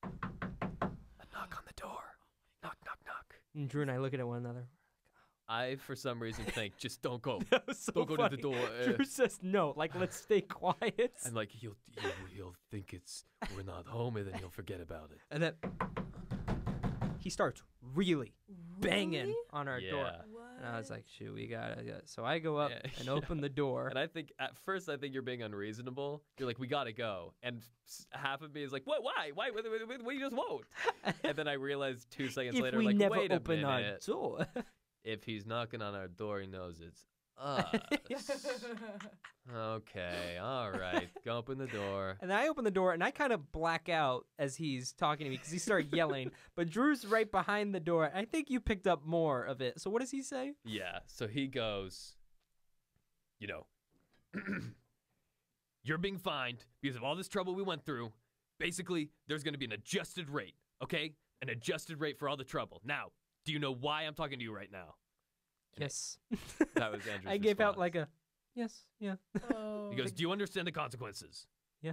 a knock on the door. Knock, knock, knock. And Drew and I look at one another. I, for some reason, think, just don't go. That was so Don't go to the funny. door. Drew says no, like, let's stay quiet. I'm like, he'll think we're not home, and then he'll forget about it. And then he starts really banging Really? on our Yeah. door. What? And I was like, shoot, we gotta. So I go up Yeah. and open the door. And I think at first you're being unreasonable. You're like, we gotta go, and half of me is like, what? Why? Why? What you just won't? And then I realized 2 seconds if later, we like, never wait a open our minute. door. If he's knocking on our door, he knows it's us. Okay, all right, go open the door. And then I open the door and I kind of black out as he's talking to me because he started yelling. But Drew's right behind the door. I think you picked up more of it. So what does he say? Yeah, so he goes, you're being fined because of all this trouble we went through. Basically, there's going to be an adjusted rate, okay? An adjusted rate for all the trouble. Now, do you know why I'm talking to you right now? Yes. That was Andrew's I gave out response. like a yes, yeah. Oh. He goes, do you understand the consequences? Yeah.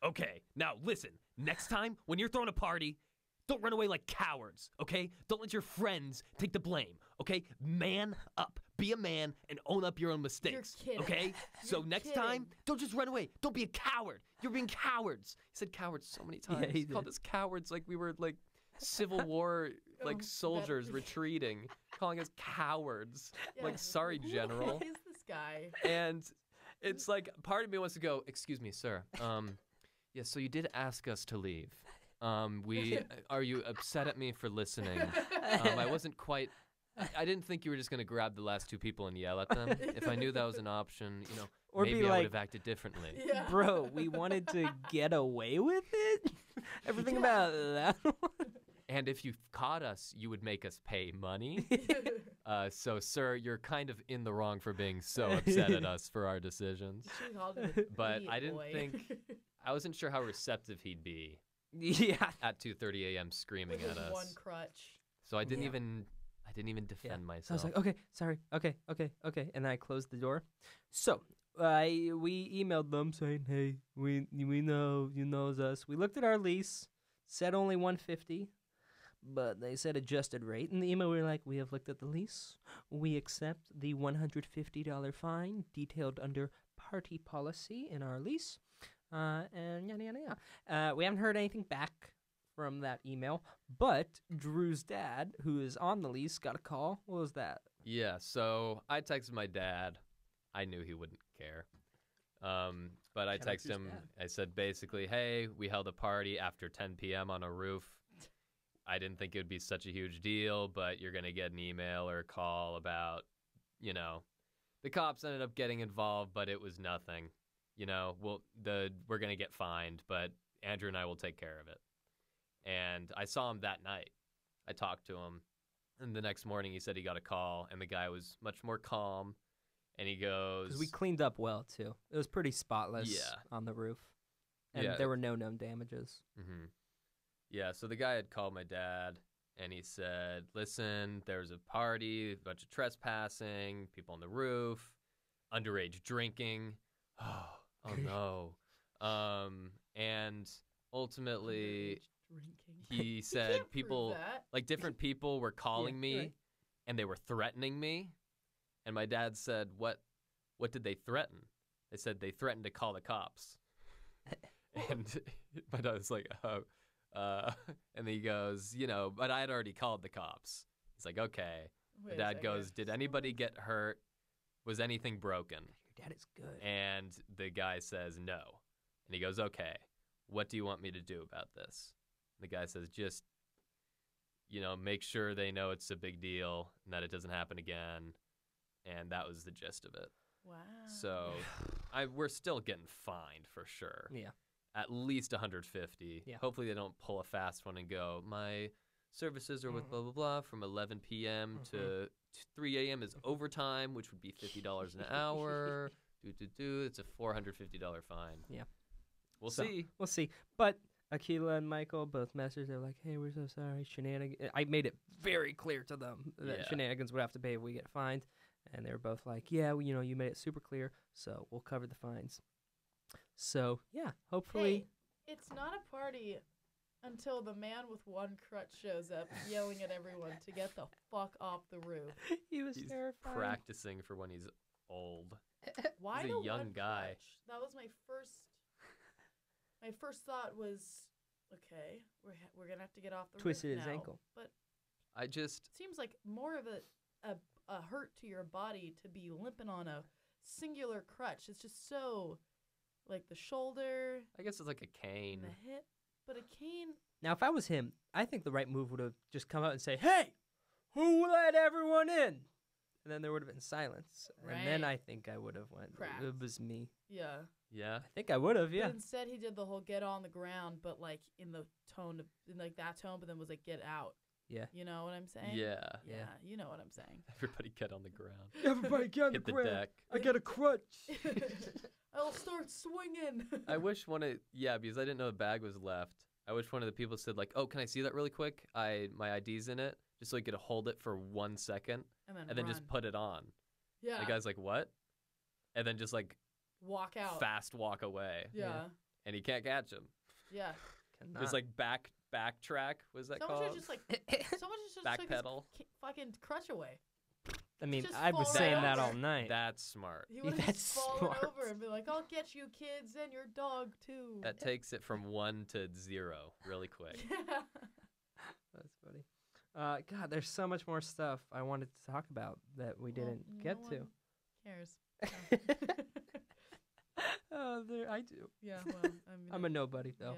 Okay, now listen, next time when you're throwing a party, don't run away like cowards, okay? Don't let your friends take the blame, okay? Man up. Be a man and own up your own mistakes, kidding. okay? So You're next kidding. time, don't just run away. Don't be a coward. You're being cowards. He said cowards so many times. Yeah, he called did. us cowards like we were like Civil War like Oh, soldiers that- retreating, calling us cowards. Yeah. Like, sorry, General. Who is this guy? And it's like part of me wants to go, excuse me, sir. Yeah, so you did ask us to leave. Are you upset at me for listening? I wasn't quite. I didn't think you were just gonna grab the last 2 people and yell at them. If I knew that was an option, Or maybe be I like, would have acted differently. Yeah. bro, we wanted to get away with it. Everything about that one. And if you caught us, you would make us pay money. So, sir, you're kind of in the wrong for being so upset at us for our decisions. You should've called him an But idiot I didn't boy. think- I wasn't sure how receptive he'd be Yeah. at 2:30 a.m. screaming with his at us. one crutch. So I didn't Yeah. even defend So I myself. was like, okay, sorry, okay. And then I closed the door. So we emailed them saying, hey, we know you knows us. We looked at our lease, said only $150, but they said adjusted rate. In the email, we were like, we have looked at the lease. We accept the $150 fine detailed under party policy in our lease. And yada, yada, yada. We haven't heard anything back from that email, but Drew's dad, who is on the lease, got a call. What was that? Yeah, so I texted my dad. I knew he wouldn't care. But I Shout out texted Drew's him. dad. I said basically, hey, we held a party after 10 p.m. on a roof. I didn't think it would be such a huge deal, but you're going to get an email or a call about, the cops ended up getting involved, but it was nothing. We're going to get fined, but Andrew and I will take care of it. And I saw him that night. I talked to him. And the next morning he said he got a call, and the guy was much more calm. And he goes... Because we cleaned up well, too. It was pretty spotless on the roof. And there were no known damages. Mm-hmm. Yeah, so the guy had called my dad, and he said, listen, there's a party, a bunch of trespassing, people on the roof, underage drinking. Oh no. And ultimately, he said people, different people were calling me, right. and they were threatening me. And my dad said, what did they threaten? They said they threatened to call the cops. And my dad was like, and he goes, but I had already called the cops. He's like, okay. My dad goes, did anybody get hurt? Was anything broken? Your dad is good. And the guy says, no. And he goes, okay, what do you want me to do about this? And the guy says, just, make sure they know it's a big deal and that it doesn't happen again. And that was the gist of it. Wow. So we're still getting fined for sure. Yeah. At least 150. Yeah. Hopefully they don't pull a fast one and go, my services are with blah, blah, blah from 11 p.m. to 3 a.m. is overtime, which would be $50 an hour. It's a $450 fine. Yeah. We'll see. We'll see. But Akila and Michael both messaged. They're like, hey, we're so sorry. Shenanigans. I made it very clear to them that shenanigans would have to pay if we get fined. And they were both like, yeah, you made it super clear, so we'll cover the fines. So, yeah, hopefully. Hey, it's not a party until the man with one crutch shows up yelling at everyone to get the fuck off the roof. He's terrified. Practicing for when he's old. Why he's the a young one guy. Crutch? That was my first thought was, okay, we're going to have to get off the Twisted roof his now. ankle. But it seems like more of a hurt to your body to be limping on a singular crutch. It's just so, like the shoulder. I guess it's like a cane. And the hip. But a cane. Now, if I was him, I think the right move would have just come out and say, hey, who let everyone in? And then there would have been silence. Right. And then I think I would have went, Cracked. it was me. Yeah. Yeah. I think I would have, yeah. But instead, he did the whole get on the ground, but like in that tone, but then was like get out. Yeah. You know what I'm saying? Yeah. Yeah, you know what I'm saying. Everybody get on the ground. Everybody get on Hit the deck. I get a crutch. I'll start swinging. I wish because I didn't know the bag was left. I wish one of the people said like, oh, can I see that really quick? My ID's in it. Just so I could hold it for 1 second. And then just put it on. Yeah. The guy's like, what? And then just like walk out. Fast walk away. Yeah. And he can't catch him. Yeah. Just like backtrack, was that someone called? Should just backpedal. Fucking crutch away. I mean, Just I was fall saying over. that all night. That's smart. He would have just fallen over and be like, I'll get you kids and your dog too. That takes it from 1 to 0 really quick. That's funny. God, there's so much more stuff I wanted to talk about that we didn't get to. Cares. I do. Yeah, well, I'm a nobody though.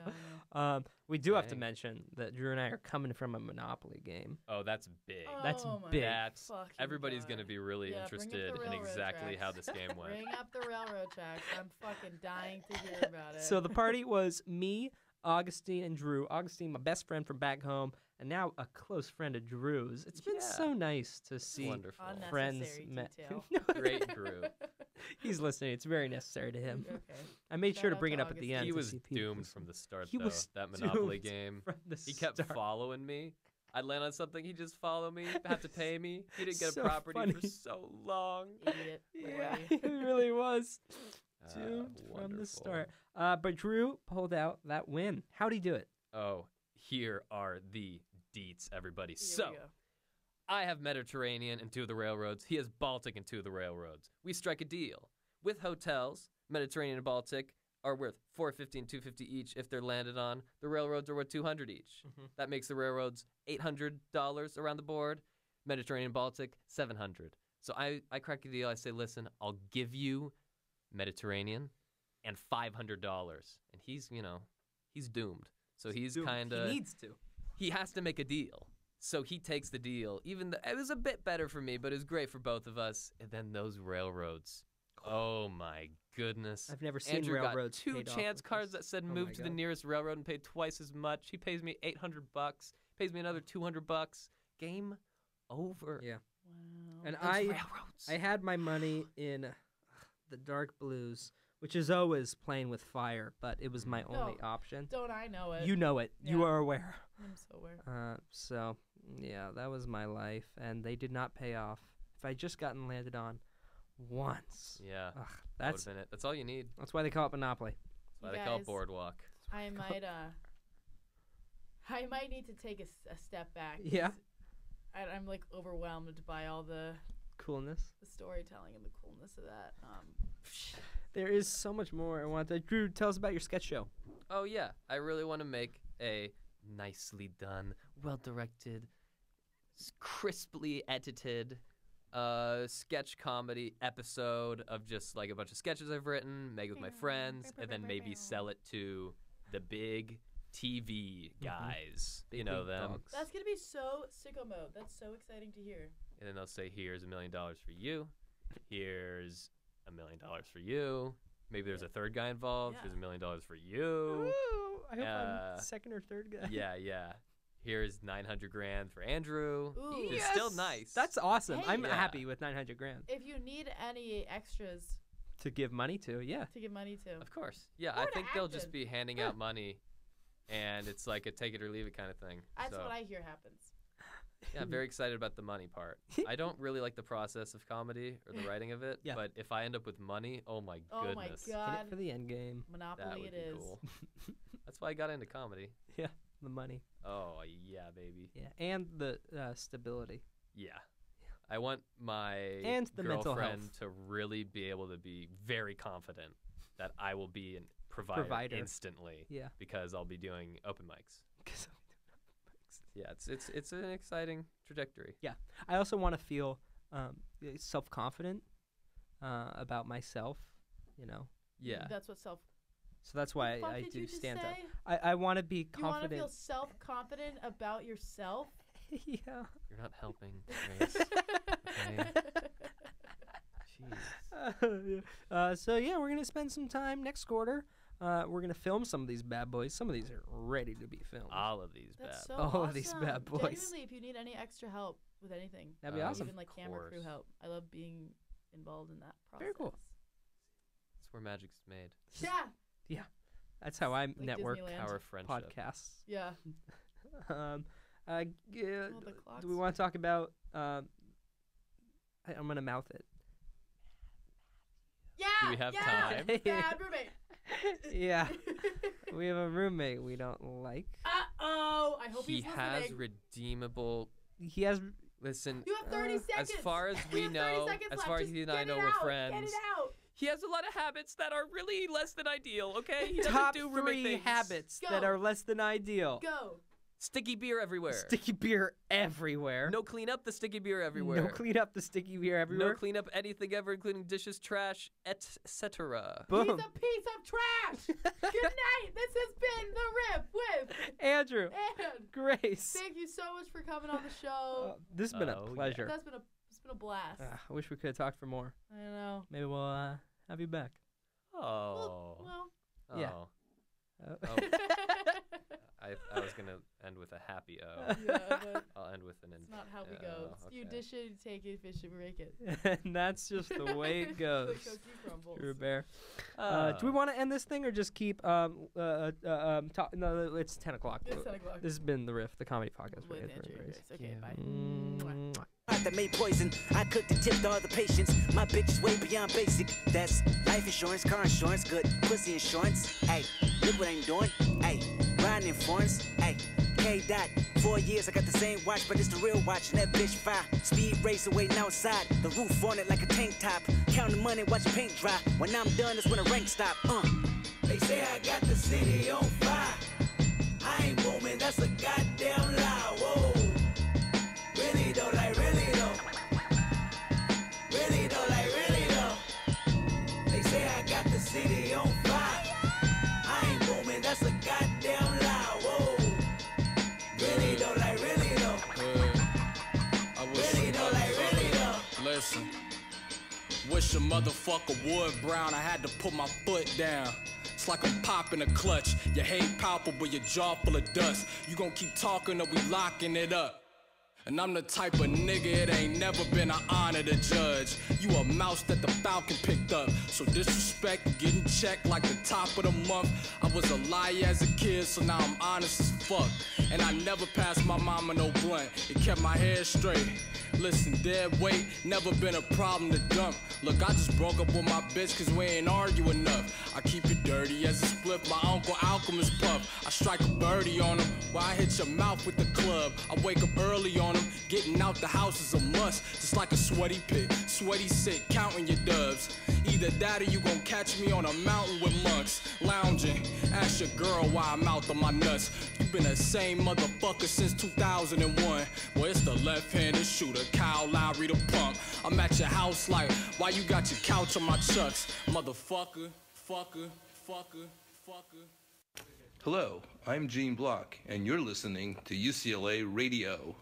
Yeah, we do have to mention that Drew and I are coming from a Monopoly game. Oh, that's big. That's Oh my big. That's everybody's God. going to be really Yeah, bring up the interested in railroad exactly how tracks. this game went. Bring up the railroad tracks. I'm fucking dying to hear about it. So the party was me, Augustine, and Drew. Augustine, my best friend from back home, and now a close friend of Drew's. It's been so nice to see Wonderful. friends Unnecessary met. detail. Great Drew. He's listening. It's very necessary to him. Okay. I made Shout sure to out bring to it up at the Augustine. end. He to was see if people doomed listen. from the start, He though, was that Monopoly doomed game. from the He kept start. following me. I'd land on something, he'd just follow me, have to pay me. He didn't get So a property funny. for so long. Idiot. Yeah, Boy. he really was doomed from Wonderful. the start. But Drew pulled out that win. How'd he do it? Oh, here are the deets, everybody. Here So we go. I have Mediterranean and 2 of the railroads. He has Baltic and 2 of the railroads. We strike a deal. With hotels, Mediterranean and Baltic are worth $450 and $250 each if they're landed on. The railroads are worth $200 each. That makes the railroads $800 around the board. Mediterranean and Baltic, $700. So I crack a deal. I say, listen, I'll give you Mediterranean and $500. And he's doomed. So he's kind of... He needs to. He has to make a deal. So he takes the deal. It was a bit better for me, but it was great for both of us. And then those railroads. Oh, my goodness. I've never seen Andrew railroads got 2 paid off chance with cards this. that said Oh move my to the God. nearest railroad and paid twice as much. He pays me $800, pays me another $200. Game over. Yeah. Wow. And Those I railroads. had my money in the dark blues, which is always playing with fire, but it was my only option. Don't I know it? You know it. You Yeah. are aware. I'm so aware. So, yeah, that was my life, and they did not pay off. If I just gotten landed on once. Yeah. Ugh, That would have been it. That's all you need. that's why they call it Monopoly. That's why You they call it guys- Boardwalk. I might need to take a step back. Yeah. 'cause I'm like overwhelmed by all the Coolness. storytelling and the coolness of that. There is so much more I want to. Drew, tell us about your sketch show. Oh, yeah. I really want to make a nicely done, well-directed, crisply edited sketch comedy episode of just like a bunch of sketches I've written, make with my friends, and then maybe sell it to the big TV guys. Big You know league them. dogs. That's gonna be so sicko mode. That's so exciting to hear. And then they'll say, here's $1 million for you. Here's $1 million for you. Maybe there's a third guy involved. Yeah. Here's $1 million for you. Ooh, I hope I'm Uh, second or third guy. Yeah. Here's $900,000 for Andrew. Ooh. It's still nice. That's awesome. Hey. I'm Yeah. happy with 900 grand If you need any extras to give money to. Yeah. to give money to, Of course. Yeah, Or I to think they'll act just in. be handing out money, and it's like a take it or leave it kind of thing. that's So, what I hear happens. yeah, I'm very excited about the money part. I don't really like the process of comedy or the writing of it, Yeah. but if I end up with money, oh my Oh my goodness. In god, it for the end game. That Monopoly would it be is. cool. That's why I got into comedy. The money. Oh, yeah, baby. Yeah. And the stability. Yeah. I want my And the mental girlfriend health. to really be able to be very confident that I will be a provider instantly Yeah. because I'll be doing open mics. 'Cause Yeah, it's an exciting trajectory. I also want to feel self-confident about myself, you know. Yeah. That's what self. So that's why Fuck I did do you just stand up. say? I want to be You want to feel confident. self-confident about yourself? Yeah. You're not helping, Grace. Okay. Jeez. So yeah, we're gonna spend some time next quarter. We're gonna film some of these bad boys. Some of these are ready to be filmed. All of these That's bad. so All awesome. of these bad boys. Genuinely, if you need any extra help with anything, That'd be Oh, awesome. even like camera crew course. help. I love being involved in that process. Very cool. That's where magic's made. Yeah. That's how I Like network Disneyland. Power of friendship. podcasts. Yeah. Yeah, Oh, the clock's- do we want to talk about? I'm gonna mouth it. Yeah. Do we have yeah. time? Bad roommate. Yeah, we have a roommate we don't like. Uh-oh. I hope He he's has listening. redeemable. He has. Listen, You have 30 seconds. as far as You we have 30 know, seconds as left. far as Just he and I get know it we're out. friends. Get it out. He has a lot of habits that are really less than ideal. Okay, he doesn't Top do roommate 3 things. habits that Go. are less than ideal. Go. Sticky beer everywhere. Sticky beer everywhere. No clean up the sticky beer everywhere. No clean up the sticky beer everywhere. No clean up anything ever, including dishes, trash, etc. Boom. He's a piece of trash. Good night. This has been The Riff with Andrew, and Grace. thank you so much for coming on the show. This has been Oh, a yeah. pleasure. It's been a blast. I wish we could have talked for more. I know. Maybe we'll have you back. Oh. Well. yeah. Oh. Oh. Oh. I was gonna end with a happy O. Yeah, but I'll end with an. it's not how we go. Oh, You okay. dish it, you take it, fish it, break it. And that's just the way it goes. The cookie crumbles. Drew Bear. Do we want to end this thing or just keep No, it's 10 o'clock. It's 10 o'clock. This has been The Riff, the comedy podcast. With With Andrew and Grace. Grace. Okay, bye. Mwah. That made poison. I cooked and tipped all the patients. My bitch is way beyond basic. That's life insurance, car insurance, good pussy insurance. Hey, look what I'm doing. Hey, riding in foreigns. Hey, K dot. 4 years, I got the same watch, but it's the real watch, and that bitch fire. Speed racer waiting outside, the roof on it like a tank top. Counting money, watch paint dry. When I'm done, it's when the rank stop. They say I got the city on fire. I ain't booming, that's a goddamn lie. Whoa. Really though, like really though. Really though, like really though. They say I got the city on fire. I ain't booming, that's a goddamn lie. Whoa. Really though, like really though. Really though, like really though. Listen. Wish a motherfucker would, Brown. I had to put my foot down. It's like I'm popping a clutch. Your hate palpable, your jaw full of dust. You gon' keep talking or we locking it up. And I'm the type of nigga it ain't never been an honor to judge. You a mouse that the Falcon picked up. So disrespect, getting checked like the top of the month. I was a liar as a kid, so now I'm honest as fuck. And I never passed my mama no blunt. It kept my head straight. Listen, dead weight, never been a problem to dump. Look, I just broke up with my bitch cause we ain't argue enough. I keep it dirty as a split, my uncle Alchemist puff. I strike a birdie on him while I hit your mouth with the club. I wake up early on him, getting out the house is a must. Just like a sweaty pit, sweaty sick, counting your dubs. Either that or you gon' catch me on a mountain with monks, lounging. Ask your girl why I'm out on my nuts. You been the same motherfucker since 2001. Well, it's the left-handed shooter, Kyle Lowry the pump. I'm at your house like, why you got your couch on my chucks? Motherfucker, fucker, fucker, fucker. Hello, I'm Gene Block, and you're listening to UCLA Radio.